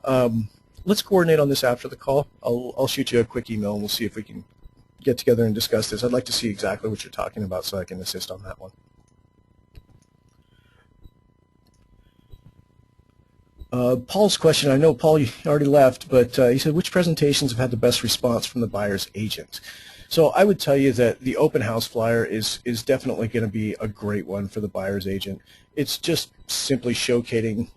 Let's coordinate on this after the call. I'll shoot you a quick email and we'll see if we can get together and discuss this. I'd like to see exactly what you're talking about so I can assist on that one. Paul's question, I know, Paul, you already left, but he said, which presentations have had the best response from the buyer's agent? So I would tell you that the open house flyer is definitely going to be a great one for the buyer's agent. It's just simply showcasing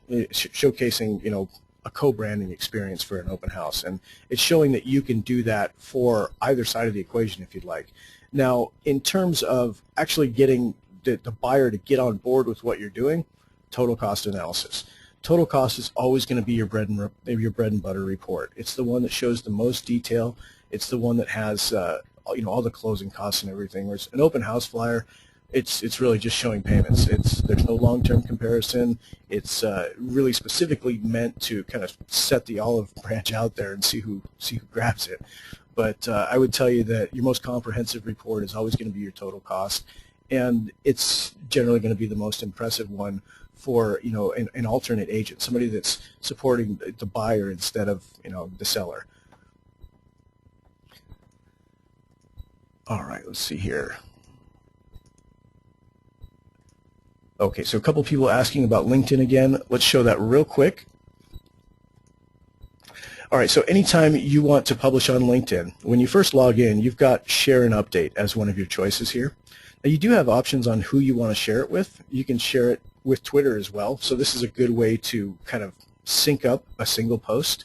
a co-branding experience for an open house, and it's showing that you can do that for either side of the equation if you'd like. Now, in terms of actually getting the buyer to get on board with what you're doing, total cost analysis. Total cost is always going to be your bread and butter report. It's the one that shows the most detail. It's the one that has all the closing costs and everything. Whereas an open house flyer, it's really just showing payments. There's no long-term comparison. It's really specifically meant to kind of set the olive branch out there and see who grabs it. But I would tell you that your most comprehensive report is always going to be your total cost, and it's generally going to be the most impressive one for an alternate agent, somebody that's supporting the buyer instead of the seller. All right, let's see here. Okay, so a couple people asking about LinkedIn again. Let's show that real quick. All right, so anytime you want to publish on LinkedIn, when you first log in, you've got share and update as one of your choices here. Now you do have options on who you want to share it with. You can share it with Twitter as well, so this is a good way to kind of sync up a single post.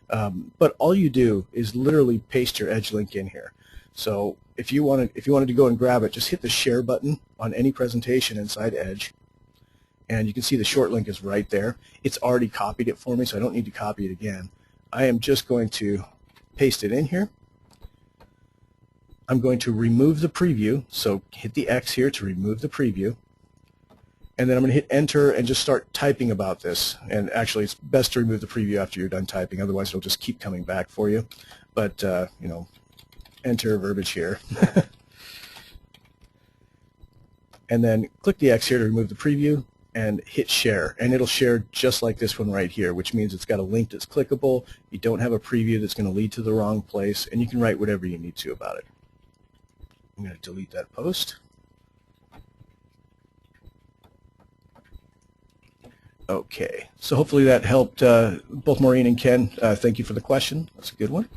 But all you do is literally paste your Edge link in here. So if you wanted to go and grab it, just hit the share button on any presentation inside Edge, and you can see the short link is right there. It's already copied it for me, so I don't need to copy it again. I am just going to paste it in here. I'm going to remove the preview, so hit the X here to remove the preview, and then I'm going to hit enter and just start typing about this. And actually it's best to remove the preview after you're done typing, otherwise it'll just keep coming back for you. But enter verbiage here. And then click the X here to remove the preview and hit share, and it'll share just like this one right here, which means it's got a link that's clickable. You don't have a preview that's going to lead to the wrong place, and you can write whatever you need to about it. I'm going to delete that post. Okay, so hopefully that helped both Maureen and Ken. Thank you for the question. That's a good one.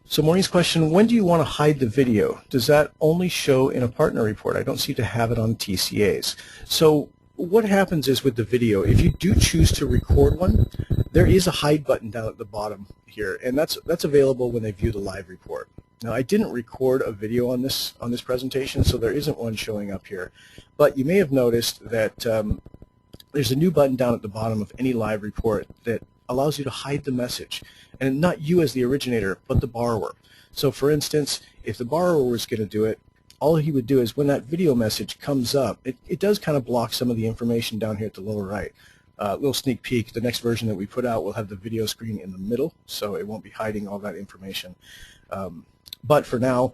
So Maureen's question, when do you want to hide the video? Does that only show in a partner report? I don't seem to have it on TCAs. So what happens is with the video, if you do choose to record one, there is a hide button down at the bottom here, and that's available when they view the live report. Now I didn't record a video on this presentation, so there isn't one showing up here. But you may have noticed that there's a new button down at the bottom of any live report that allows you to hide the message, and not you as the originator, but the borrower. So for instance, if the borrower was going to do it, all he would do is when that video message comes up, it does kind of block some of the information down here at the lower right. Little sneak peek, the next version that we put out will have the video screen in the middle, so it won't be hiding all that information. But for now,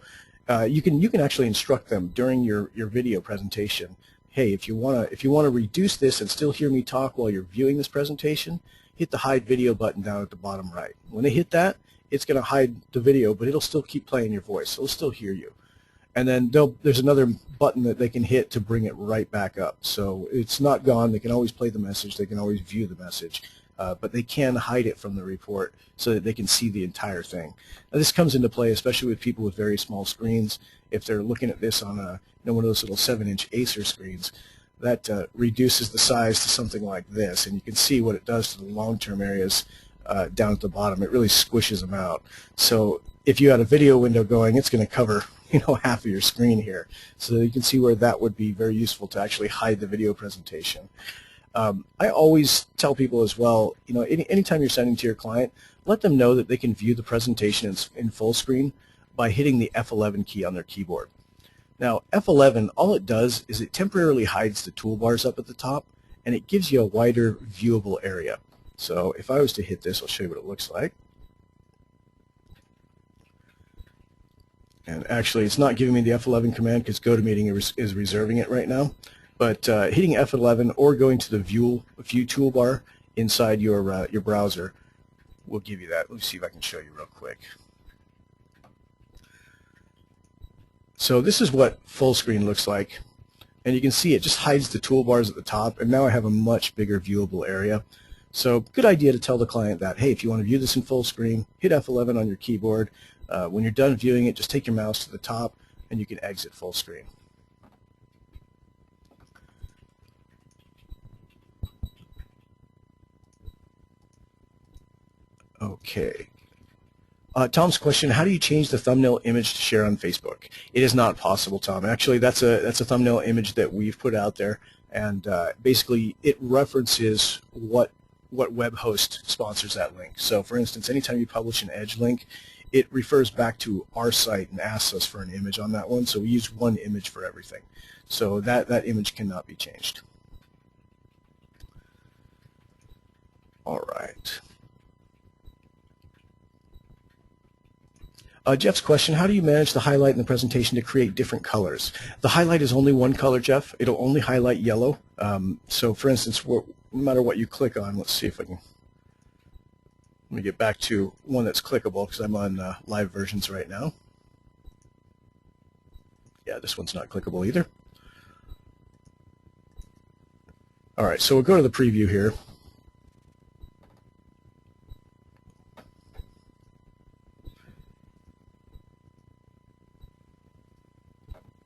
you can actually instruct them during your video presentation, hey, if you want to reduce this and still hear me talk while you're viewing this presentation, hit the hide video button down at the bottom right. When they hit that, it's going to hide the video, but it'll still keep playing your voice. It'll still hear you. And then there's another button that they can hit to bring it right back up. So it's not gone. They can always play the message. They can always view the message. But they can hide it from the report so that they can see the entire thing. Now, this comes into play especially with people with very small screens. If they're looking at this on one of those little 7-inch Acer screens, that reduces the size to something like this, and you can see what it does to the long-term areas down at the bottom. It really squishes them out. So if you had a video window going, it's going to cover half of your screen here. So you can see where that would be very useful to actually hide the video presentation. I always tell people as well, anytime you're sending to your client, let them know that they can view the presentation in full screen by hitting the F11 key on their keyboard. Now F11, all it does is it temporarily hides the toolbars up at the top, and it gives you a wider viewable area. So if I was to hit this, I'll show you what it looks like. And actually it's not giving me the F11 command because GoToMeeting is reserving it right now. But hitting F11 or going to the view toolbar inside your browser will give you that. Let me see if I can show you real quick. So this is what full screen looks like, and you can see it just hides the toolbars at the top, and now I have a much bigger viewable area. So good idea to tell the client that, hey, if you want to view this in full screen, hit F11 on your keyboard. When you're done viewing it, just take your mouse to the top and you can exit full screen. Okay. Tom's question, how do you change the thumbnail image to share on Facebook? It is not possible, Tom. Actually, that's a thumbnail image that we've put out there, and basically it references what web host sponsors that link. So for instance, anytime you publish an Edge link, it refers back to our site and asks us for an image on that one, so we use one image for everything. So that image cannot be changed. All right. Jeff's question, how do you manage the highlight in the presentation to create different colors? The highlight is only one color, Jeff. It'll only highlight yellow. So for instance, no matter what you click on, let's see if I can, let me get back to one that's clickable because I'm on live versions right now. Yeah, this one's not clickable either. All right, so we'll go to the preview here.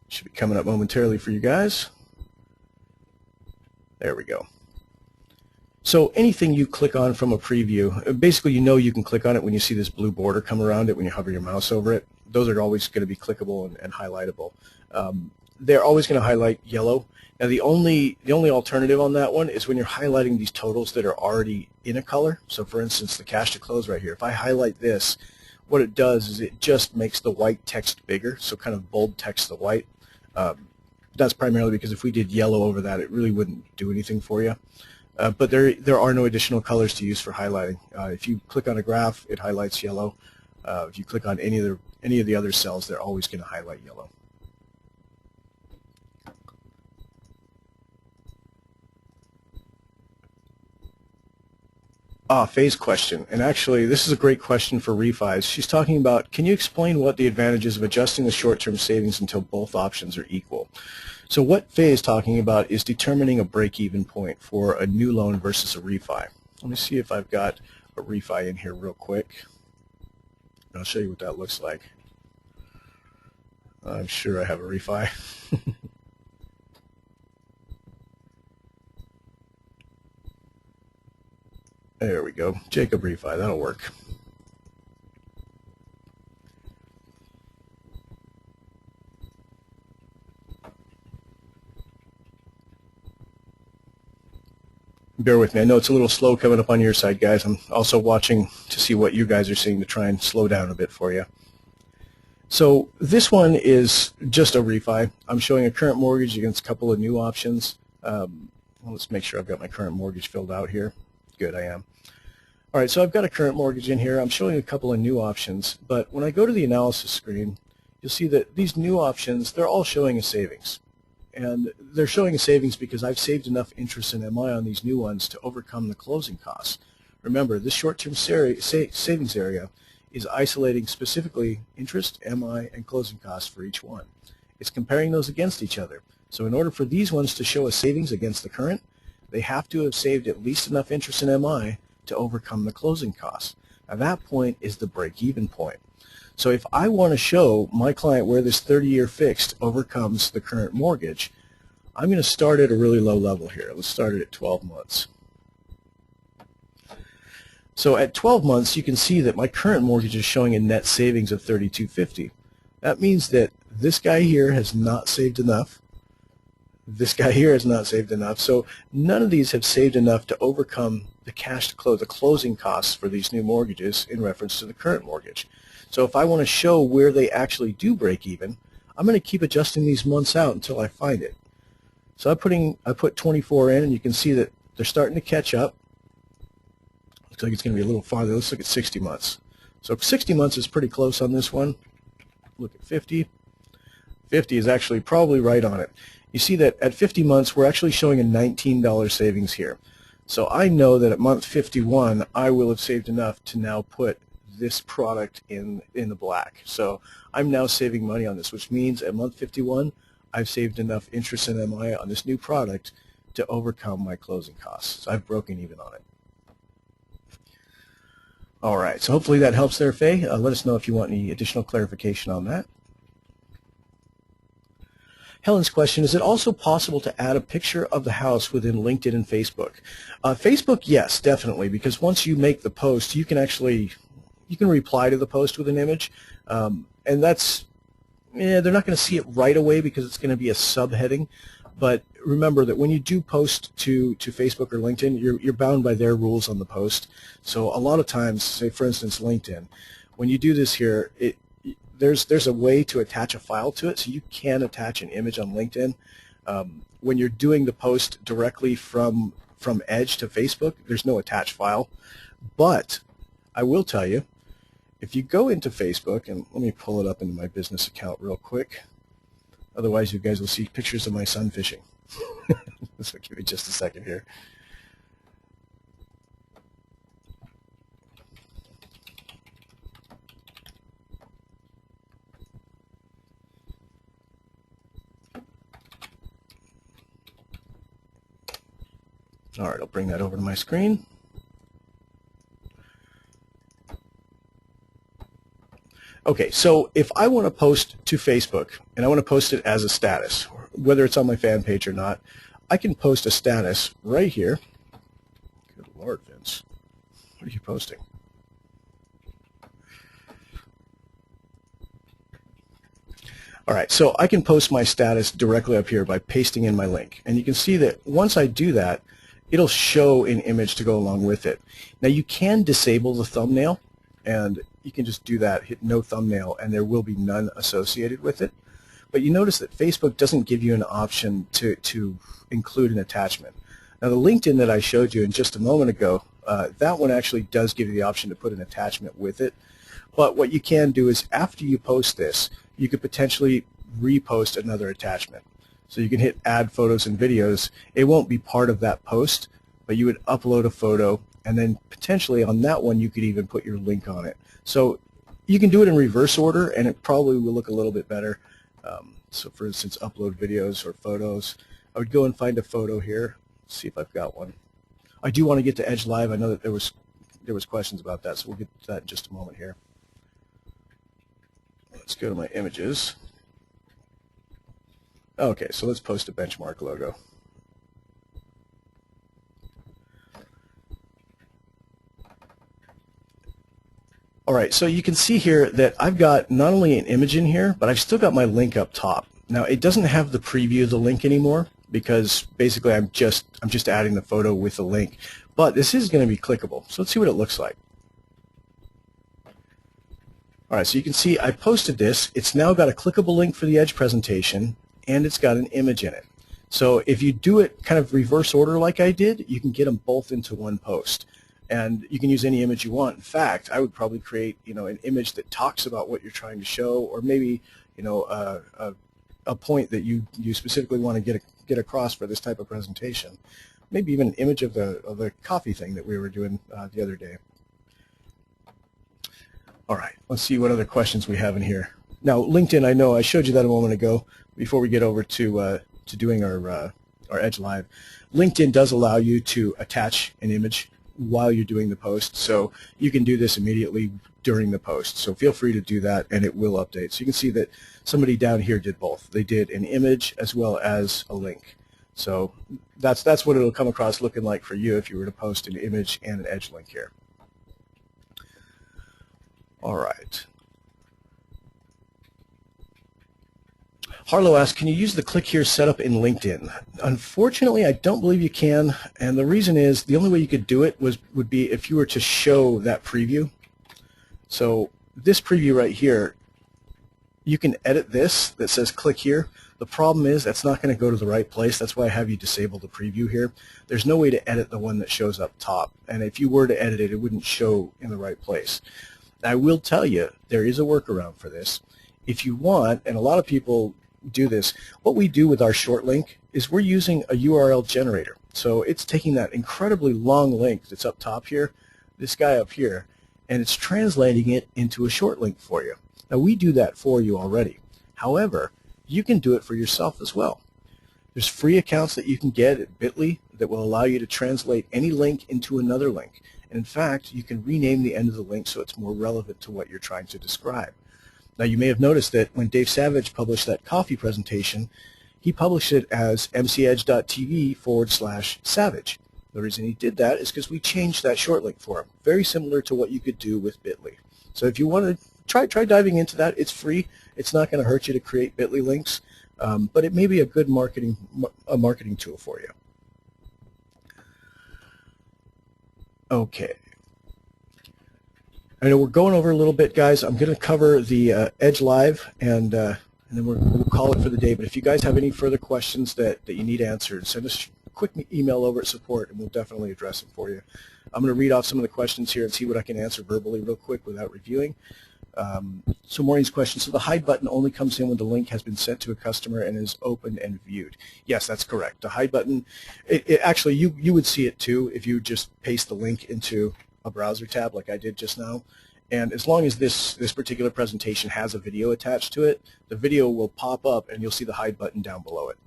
Should be coming up momentarily for you guys. There we go. So anything you click on from a preview, basically you know you can click on it when you see this blue border come around it when you hover your mouse over it. Those are always going to be clickable and highlightable. They're always going to highlight yellow. Now the only alternative on that one is when you're highlighting these totals that are already in a color. So for instance, the cash to close right here. If I highlight this, what it does is it just makes the white text bigger, so kind of bold text the white. That's primarily because if we did yellow over that, it really wouldn't do anything for you. But there are no additional colors to use for highlighting. If you click on a graph, it highlights yellow. If you click on any of the other cells, they're always going to highlight yellow. Faye's question, and actually this is a great question for refis. She's talking about, can you explain what the advantages of adjusting the short-term savings until both options are equal? So what Faye is talking about is determining a break-even point for a new loan versus a refi. Let me see if I've got a refi in here real quick. I'll show you what that looks like. I'm sure I have a refi. There we go. Jacob refi. That'll work. Bear with me. I know it's a little slow coming up on your side, guys. I'm also watching to see what you guys are seeing to try and slow down a bit for you. So this one is just a refi. I'm showing a current mortgage against a couple of new options. Let's make sure I've got my current mortgage filled out here. Good, I am. All right, so I've got a current mortgage in here. I'm showing a couple of new options, but when I go to the analysis screen, you'll see that these new options, they're all showing a savings. And they're showing a savings because I've saved enough interest in MI on these new ones to overcome the closing costs. Remember, this short-term savings area is isolating specifically interest, MI, and closing costs for each one. It's comparing those against each other. So in order for these ones to show a savings against the current, they have to have saved at least enough interest in MI to overcome the closing costs. Now that point is the break-even point. So if I want to show my client where this 30-year fixed overcomes the current mortgage, I'm going to start at a really low level here. Let's start it at 12 months. So at 12 months, you can see that my current mortgage is showing a net savings of $3,250. That means that this guy here has not saved enough. This guy here has not saved enough. So none of these have saved enough to overcome the cash to close, the closing costs for these new mortgages in reference to the current mortgage. So if I want to show where they actually do break even, I'm going to keep adjusting these months out until I find it. So I put 24 in, and you can see that they're starting to catch up. Looks like it's going to be a little farther. Let's look at 60 months. So 60 months is pretty close on this one. Look at 50. 50 is actually probably right on it. You see that at 50 months, we're actually showing a $19 savings here. So I know that at month 51, I will have saved enough to now put this product in the black. So I'm now saving money on this, which means at month 51, I've saved enough interest in MI on this new product to overcome my closing costs. So I've broken even on it. All right, so hopefully that helps there, Faye. Let us know if you want any additional clarification on that. Helen's question, is it also possible to add a picture of the house within LinkedIn and Facebook? Facebook, yes, definitely, because once you make the post, you can actually you can reply to the post with an image, and that's, they're not going to see it right away because it's going to be a subheading. But remember that when you do post to Facebook or LinkedIn, you're bound by their rules on the post. So a lot of times, say for instance LinkedIn, when you do this here, there's a way to attach a file to it, so you can attach an image on LinkedIn. When you're doing the post directly from Edge to Facebook, there's no attached file. But I will tell you, if you go into Facebook, and let me pull it up into my business account real quick, otherwise you guys will see pictures of my son fishing. So give me just a second here. All right, I'll bring that over to my screen. Okay, so if I want to post to Facebook, and I want to post it as a status, whether it's on my fan page or not, I can post a status right here. Good Lord, Vince. What are you posting? All right, so I can post my status directly up here by pasting in my link. And you can see that once I do that, it'll show an image to go along with it. Now you can disable the thumbnail, and you can just do that, hit no thumbnail, and there will be none associated with it. But you notice that Facebook doesn't give you an option to include an attachment. Now the LinkedIn that I showed you in just a moment ago, that one actually does give you the option to put an attachment with it. But what you can do is after you post this, you could potentially repost another attachment. So you can hit add photos and videos. It won't be part of that post, but you would upload a photo, and then potentially on that one you could even put your link on it. So you can do it in reverse order, and it probably will look a little bit better. So for instance, upload videos or photos. I would go and find a photo here, see if I've got one. I do want to get to Edge Live. I know that there was questions about that, so we'll get to that in just a moment here. Let's go to my images. Okay, so let's post a benchmark logo. All right, so you can see here that I've got not only an image in here, but I've still got my link up top. Now it doesn't have the preview of the link anymore because basically I'm just adding the photo with the link. But this is going to be clickable, so let's see what it looks like. All right, so you can see I posted this. It's now got a clickable link for the Edge presentation, and it's got an image in it. So if you do it kind of reverse order like I did, you can get them both into one post. And you can use any image you want. In fact, I would probably create, an image that talks about what you're trying to show, or maybe, a point that you specifically want to get across for this type of presentation. Maybe even an image of the coffee thing that we were doing the other day. All right, let's see what other questions we have in here. Now, LinkedIn, I know I showed you that a moment ago. Before we get over to doing our Edge Live, LinkedIn does allow you to attach an image while you're doing the post, so you can do this immediately during the post. So feel free to do that, and it will update. So you can see that somebody down here did both. They did an image as well as a link. So that's what it'll come across looking like for you if you were to post an image and an Edge link here. All right. Harlow asks, can you use the click here setup in LinkedIn? Unfortunately, I don't believe you can, and the reason is the only way you could do it would be if you were to show that preview. So this preview right here, you can edit this that says click here. The problem is that's not going to go to the right place. That's why I have you disable the preview here. There's no way to edit the one that shows up top, and if you were to edit it, it wouldn't show in the right place. I will tell you, there is a workaround for this. If you want, and a lot of people do this, what we do with our short link is we're using a URL generator. So it's taking that incredibly long link that's up top here, this guy up here, and it's translating it into a short link for you. Now we do that for you already. However, you can do it for yourself as well. There's free accounts that you can get at Bitly that will allow you to translate any link into another link. And in fact, you can rename the end of the link so it's more relevant to what you're trying to describe. Now you may have noticed that when Dave Savage published that coffee presentation, he published it as mcedge.tv/Savage. The reason he did that is because we changed that short link for him, very similar to what you could do with Bitly. So if you want to try diving into that, it's free. It's not going to hurt you to create bit.ly links, but it may be a good marketing tool for you. Okay. I know we're going over a little bit, guys. I'm going to cover the Edge Live, and then we'll call it for the day. But if you guys have any further questions that you need answered, send us a quick email over at support, and we'll definitely address them for you. I'm going to read off some of the questions here and see what I can answer verbally real quick without reviewing. So Maureen's question, so the hide button only comes in when the link has been sent to a customer and is opened and viewed. Yes, that's correct. The hide button, actually, you would see it too if you just paste the link into a browser tab like I did just now. And as long as this particular presentation has a video attached to it, the video will pop up and you'll see the hide button down below it.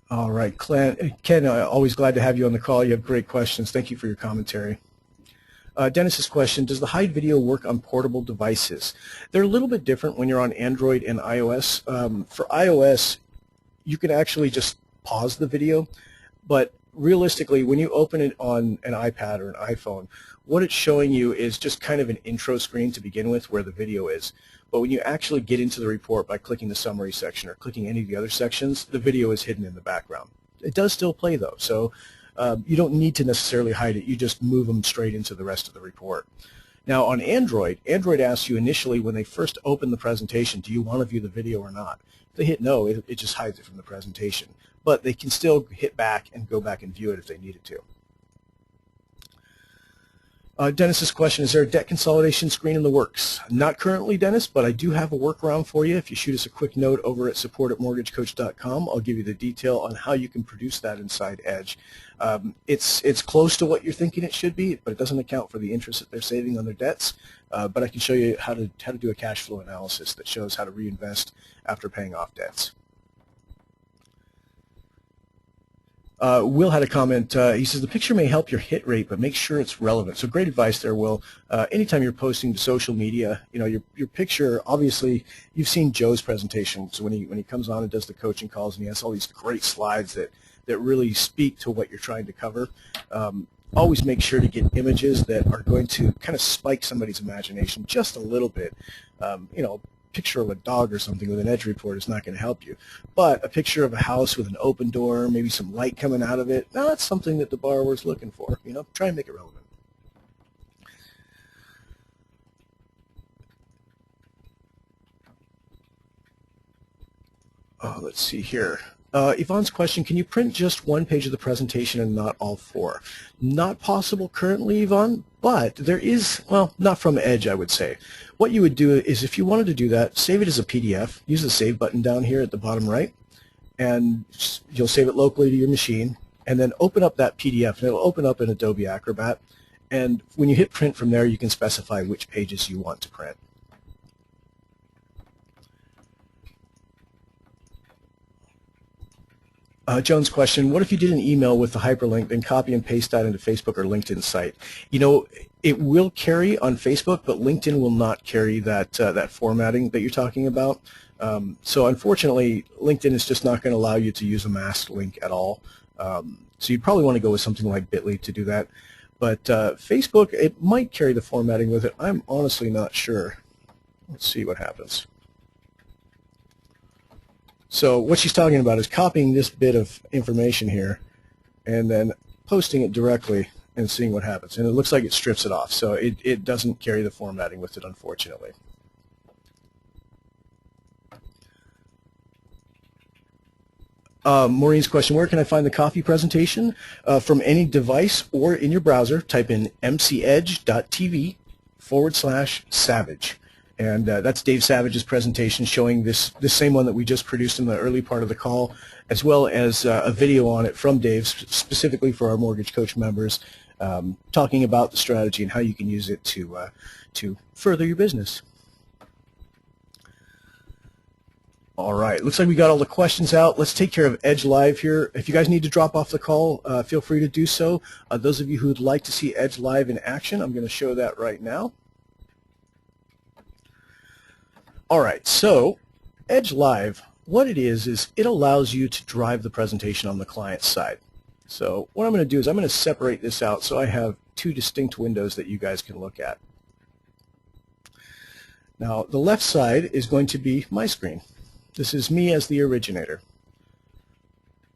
All right, Ken, always glad to have you on the call. You have great questions. Thank you for your commentary. Dennis's question, does the hide video work on portable devices? They're a little bit different when you're on Android and iOS. For iOS, you can actually just pause the video, but realistically, when you open it on an iPad or an iPhone, what it's showing you is just kind of an intro screen to begin with where the video is. But when you actually get into the report by clicking the summary section or clicking any of the other sections, the video is hidden in the background. It does still play though, so you don't need to necessarily hide it. You just move them straight into the rest of the report. Now on Android asks you initially when they first open the presentation, do you want to view the video or not? If they hit no, it just hides it from the presentation. But they can still hit back and go back and view it if they needed to. Dennis's question, is there a debt consolidation screen in the works? Not currently, Dennis, but I do have a workaround for you. If you shoot us a quick note over at support@mortgagecoach.com, I'll give you the detail on how you can produce that inside Edge. It's close to what you're thinking it should be, but it doesn't account for the interest that they're saving on their debts. But I can show you how to do a cash flow analysis that shows how to reinvest after paying off debts. Will had a comment. He says, the picture may help your hit rate, but make sure it's relevant. So great advice there, Will. Anytime you're posting to social media, you know, your picture, obviously, you've seen Joe's presentation. So when he comes on and does the coaching calls and he has all these great slides that really speak to what you're trying to cover, always make sure to get images that are going to kind of spike somebody's imagination just a little bit. You know, picture of a dog or something with an edge report is not going to help you. But a picture of a house with an open door, maybe some light coming out of it, now that's something that the borrower's looking for. You know, try and make it relevant. Let's see here. Yvonne's question, can you print just one page of the presentation and not all four? Not possible currently, Yvonne, but there is, well, not from Edge, I would say. What you would do is if you wanted to do that, save it as a PDF, use the Save button down here at the bottom right, and you'll save it locally to your machine, and then open up that PDF, and it'll open up in Adobe Acrobat, and when you hit print from there, you can specify which pages you want to print. Joan's question, what if you did an email with the hyperlink, then copy and paste that into Facebook or LinkedIn site? You know, it will carry on Facebook, but LinkedIn will not carry that, that formatting that you're talking about. So unfortunately, LinkedIn is just not going to allow you to use a masked link at all. So you'd probably want to go with something like Bitly to do that. But Facebook, it might carry the formatting with it. I'm honestly not sure. Let's see what happens. So what she's talking about is copying this bit of information here and then posting it directly and seeing what happens. And it looks like it strips it off. So it doesn't carry the formatting with it, unfortunately. Maureen's question, where can I find the coffee presentation? From any device or in your browser, type in mcedge.tv/Savage. And that's Dave Savage's presentation showing this same one that we just produced in the early part of the call, as well as a video on it from Dave specifically for our Mortgage Coach members, talking about the strategy and how you can use it to further your business. All right, looks like we got all the questions out. Let's take care of Edge Live here. If you guys need to drop off the call, feel free to do so. Those of you who would like to see Edge Live in action, I'm going to show that right now. All right, so Edge Live, what it is it allows you to drive the presentation on the client's side. So what I'm going to do is I'm going to separate this out so I have two distinct windows that you guys can look at. Now the left side is going to be my screen. This is me as the originator.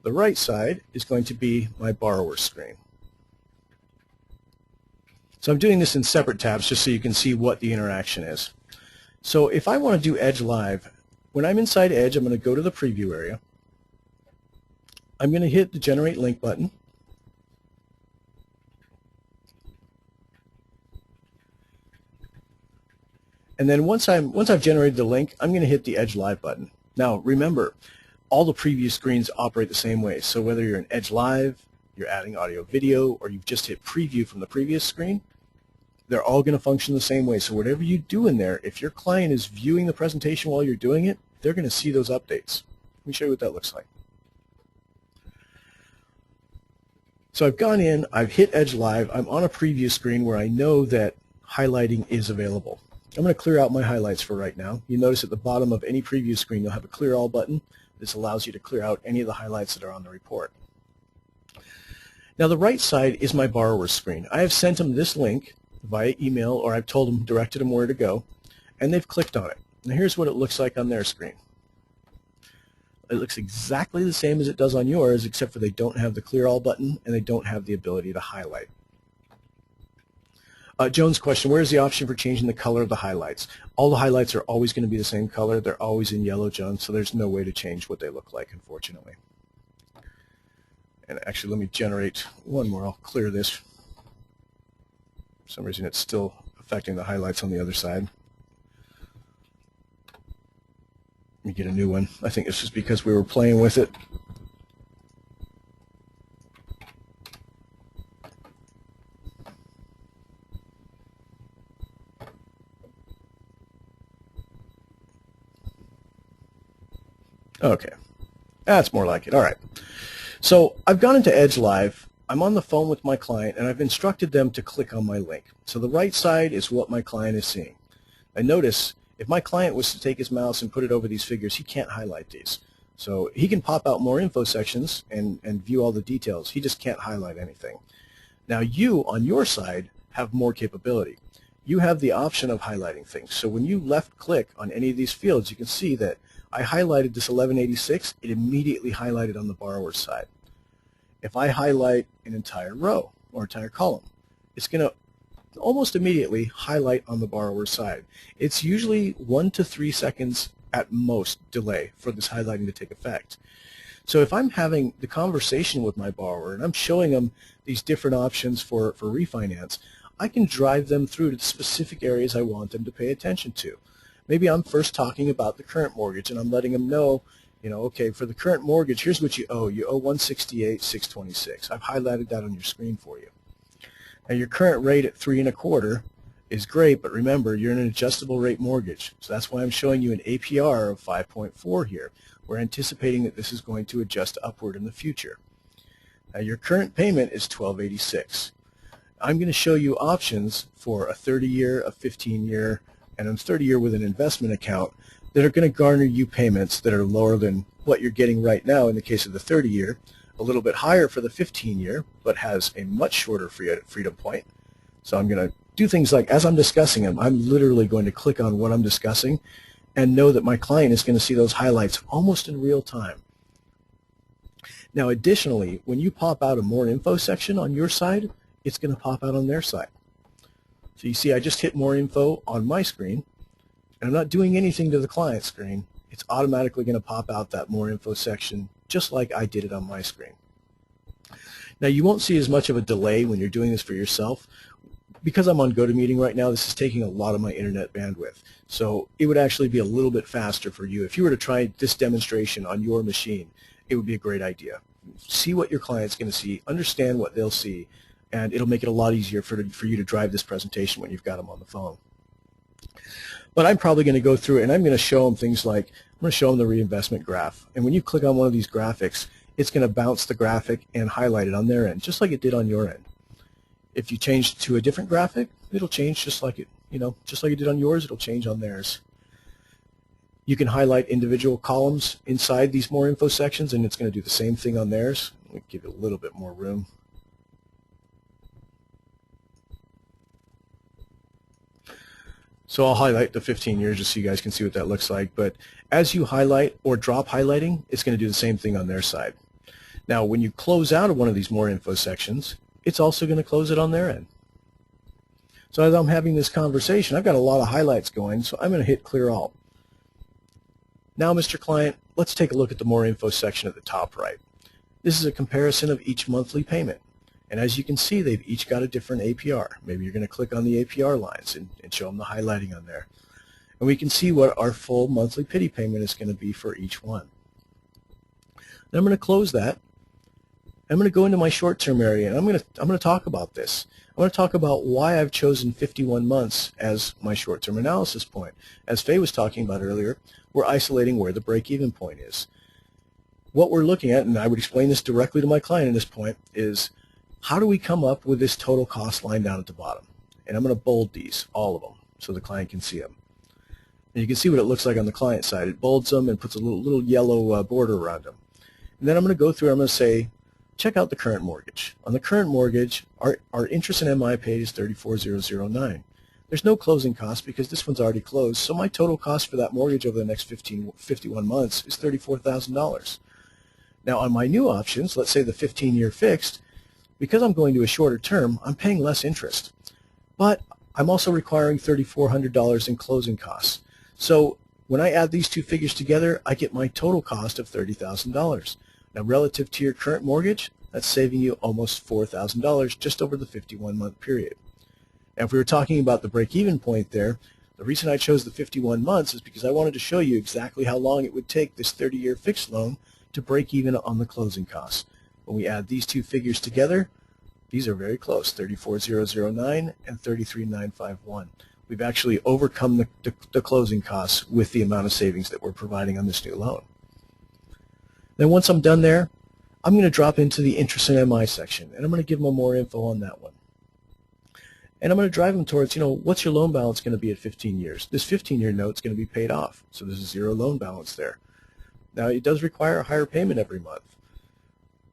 The right side is going to be my borrower's screen. So I'm doing this in separate tabs just so you can see what the interaction is. So if I want to do Edge Live, when I'm inside Edge, I'm going to go to the preview area. I'm going to hit the Generate Link button. And then once I've generated the link, I'm going to hit the Edge Live button. Now remember, all the preview screens operate the same way. So whether you're in Edge Live, you're adding audio video, or you've just hit preview from the previous screen, they're all going to function the same way. So whatever you do in there, if your client is viewing the presentation while you're doing it, they're going to see those updates. Let me show you what that looks like. So I've gone in, I've hit Edge Live, I'm on a preview screen where I know that highlighting is available. I'm going to clear out my highlights for right now. You notice at the bottom of any preview screen you'll have a Clear All button. This allows you to clear out any of the highlights that are on the report. Now the right side is my borrower's screen. I have sent them this link via email, or I've told them, directed them where to go, and they've clicked on it. Now here's what it looks like on their screen. It looks exactly the same as it does on yours, except for they don't have the Clear All button and they don't have the ability to highlight. Joan's question, where's the option for changing the color of the highlights? All the highlights are always going to be the same color. They're always in yellow, Joan, so there's no way to change what they look like, unfortunately. And actually, let me generate one more. I'll clear this. For some reason, it's still affecting the highlights on the other side. Let me get a new one. I think this is because we were playing with it. Okay, that's more like it. All right. So I've gone into Edge Live. I'm on the phone with my client, and I've instructed them to click on my link. So the right side is what my client is seeing. And notice, if my client was to take his mouse and put it over these figures, he can't highlight these. So he can pop out more info sections and view all the details. He just can't highlight anything. Now you, on your side, have more capability. You have the option of highlighting things. So when you left click on any of these fields, you can see that I highlighted this 1186, it immediately highlighted on the borrower's side. If I highlight an entire row or entire column, it's going to almost immediately highlight on the borrower's side. It's usually 1 to 3 seconds at most delay for this highlighting to take effect. So if I'm having the conversation with my borrower and I'm showing them these different options for refinance, I can drive them through to the specific areas I want them to pay attention to. Maybe I'm first talking about the current mortgage and I'm letting them know, okay, for the current mortgage, here's what you owe. You owe $168,626. I've highlighted that on your screen for you. Now your current rate at 3 1/4 is great, but remember you're in an adjustable rate mortgage. So that's why I'm showing you an APR of 5.4 here. We're anticipating that this is going to adjust upward in the future. Now your current payment is $1,286. I'm going to show you options for a 30-year, a 15-year, and a 30-year with an investment account that are going to garner you payments that are lower than what you're getting right now in the case of the 30-year, a little bit higher for the 15-year, but has a much shorter freedom point. So I'm going to do things like, as I'm discussing them, I'm literally going to click on what I'm discussing and know that my client is going to see those highlights almost in real time. Now additionally, when you pop out a more info section on your side, it's going to pop out on their side. So you see I just hit more info on my screen, and I'm not doing anything to the client screen. It's automatically going to pop out that more info section just like I did it on my screen. Now you won't see as much of a delay when you're doing this for yourself. Because I'm on GoToMeeting right now, this is taking a lot of my internet bandwidth. So it would actually be a little bit faster for you. If you were to try this demonstration on your machine, it would be a great idea. See what your client's going to see, understand what they'll see, and it'll make it a lot easier for you to drive this presentation when you've got them on the phone. But I'm probably going to go through it, and I'm going to show them things like, I'm going to show them the reinvestment graph. And when you click on one of these graphics, it's going to bounce the graphic and highlight it on their end, just like it did on your end. If you change to a different graphic, it'll change just like it, just like it did on yours, it'll change on theirs. You can highlight individual columns inside these more info sections, and it's going to do the same thing on theirs. Let me give it a little bit more room. So I'll highlight the 15 years just so you guys can see what that looks like. But as you highlight or drop highlighting, it's going to do the same thing on their side. Now, when you close out of one of these more info sections, it's also going to close it on their end. So as I'm having this conversation, I've got a lot of highlights going, so I'm going to hit clear all. Now, Mr. Client, let's take a look at the more info section at the top right. This is a comparison of each monthly payment. And as you can see, they've each got a different APR. Maybe you're going to click on the APR lines and show them the highlighting on there. And we can see what our full monthly pity payment is going to be for each one. Then I'm going to close that. I'm going to go into my short-term area, and I'm going to talk about this. I want to talk about why I've chosen 51 months as my short-term analysis point. As Faye was talking about earlier, we're isolating where the break-even point is. What we're looking at, and I would explain this directly to my client at this point, is how do we come up with this total cost line down at the bottom? And I'm going to bold these, all of them, so the client can see them. And you can see what it looks like on the client side. It bolds them and puts a little yellow border around them. And then I'm going to go through, I'm going to say, check out the current mortgage. On the current mortgage, our interest and MI paid is $34,009. There's no closing cost because this one's already closed, so my total cost for that mortgage over the next 51 months is $34,000. Now on my new options, let's say the 15-year fixed, because I'm going to a shorter term, I'm paying less interest. But I'm also requiring $3,400 in closing costs. So when I add these two figures together, I get my total cost of $30,000. Now, relative to your current mortgage, that's saving you almost $4,000 just over the 51-month period. Now, if we were talking about the break-even point there, the reason I chose the 51 months is because I wanted to show you exactly how long it would take this 30-year fixed loan to break even on the closing costs. When we add these two figures together, these are very close, $34,009 and $33,951. We've actually overcome the closing costs with the amount of savings that we're providing on this new loan. Then once I'm done there, I'm going to drop into the interest and MI section, and I'm going to give them more info on that one. And I'm going to drive them towards, what's your loan balance going to be at 15 years? This 15-year note is going to be paid off, so there's a zero loan balance there. Now, it does require a higher payment every month,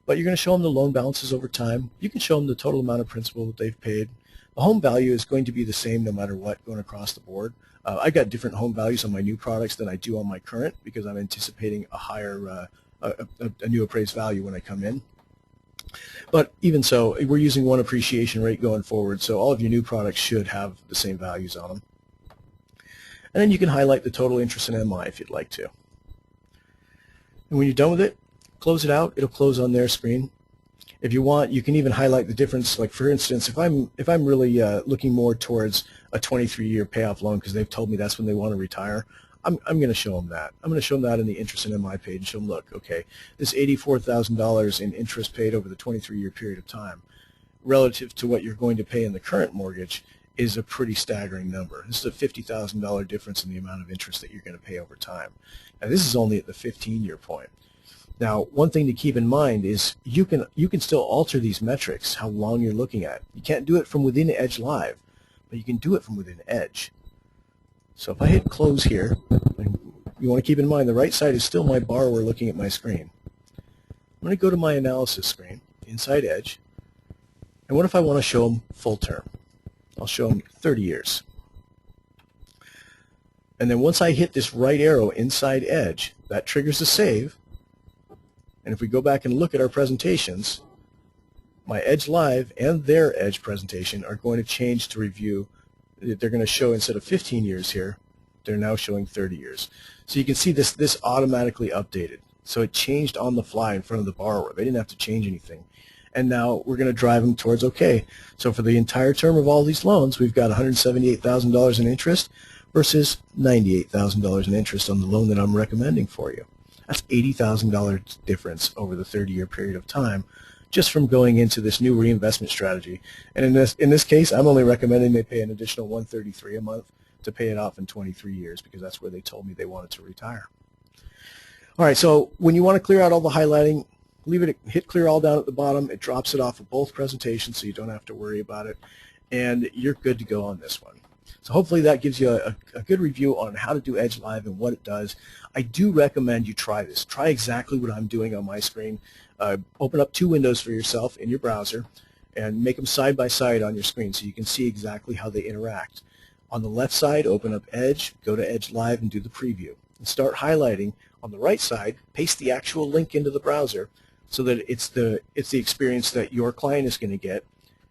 but you're going to show them the loan balances over time. You can show them the total amount of principal that they've paid. The home value is going to be the same no matter what going across the board. I got different home values on my new products than I do on my current because I'm anticipating a higher a new appraised value when I come in. But even so, we're using one appreciation rate going forward, so all of your new products should have the same values on them. And then you can highlight the total interest in MI if you'd like to. And when you're done with it, close it out. It'll close on their screen. If you want, you can even highlight the difference. Like for instance, if I'm really looking more towards a 23-year payoff loan because they've told me that's when they want to retire, I'm going to show them that. I'm going to show them that in the interest in MI page and show them, look, okay, this $84,000 in interest paid over the 23-year period of time relative to what you're going to pay in the current mortgage is a pretty staggering number. This is a $50,000 difference in the amount of interest that you're going to pay over time. Now, this is only at the 15-year point. Now, one thing to keep in mind is you can still alter these metrics, how long you're looking at. You can't do it from within Edge Live, but you can do it from within Edge. So if I hit close here, you want to keep in mind the right side is still my borrower looking at my screen. I'm going to go to my analysis screen inside Edge, and what if I want to show them full term? I'll show them 30 years. And then once I hit this right arrow inside Edge, that triggers a save. And if we go back and look at our presentations, my Edge Live and their Edge presentation are going to change to review. They're going to show, instead of 15 years here, they're now showing 30 years. So you can see this automatically updated. So it changed on the fly in front of the borrower. They didn't have to change anything. And now we're going to drive them towards, okay, so for the entire term of all these loans, we've got $178,000 in interest versus $98,000 in interest on the loan that I'm recommending for you. That's $80,000 difference over the 30-year period of time just from going into this new reinvestment strategy. And in this case, I'm only recommending they pay an additional $133 a month to pay it off in 23 years because that's where they told me they wanted to retire. All right, so when you want to clear out all the highlighting, hit clear all down at the bottom. It drops it off of both presentations so you don't have to worry about it. And you're good to go on this one. So hopefully that gives you a good review on how to do Edge Live and what it does. I do recommend you try this. Try exactly what I'm doing on my screen. Open up 2 windows for yourself in your browser and make them side by side on your screen so you can see exactly how they interact. On the left side, open up Edge, go to Edge Live and do the preview. And start highlighting. On the right side, paste the actual link into the browser so that it's the experience that your client is going to get.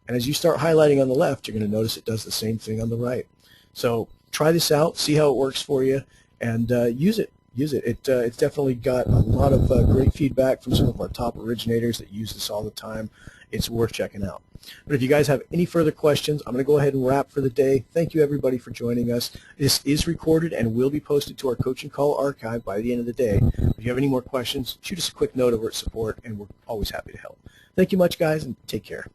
And as you start highlighting on the left, you're going to notice it does the same thing on the right. So try this out, see how it works for you, and use it. Use it. It's definitely got a lot of great feedback from some of our top originators that use this all the time. It's worth checking out. But if you guys have any further questions, I'm going to go ahead and wrap for the day. Thank you, everybody, for joining us. This is recorded and will be posted to our coaching call archive by the end of the day. If you have any more questions, shoot us a quick note over at support, and we're always happy to help. Thank you much, guys, and take care.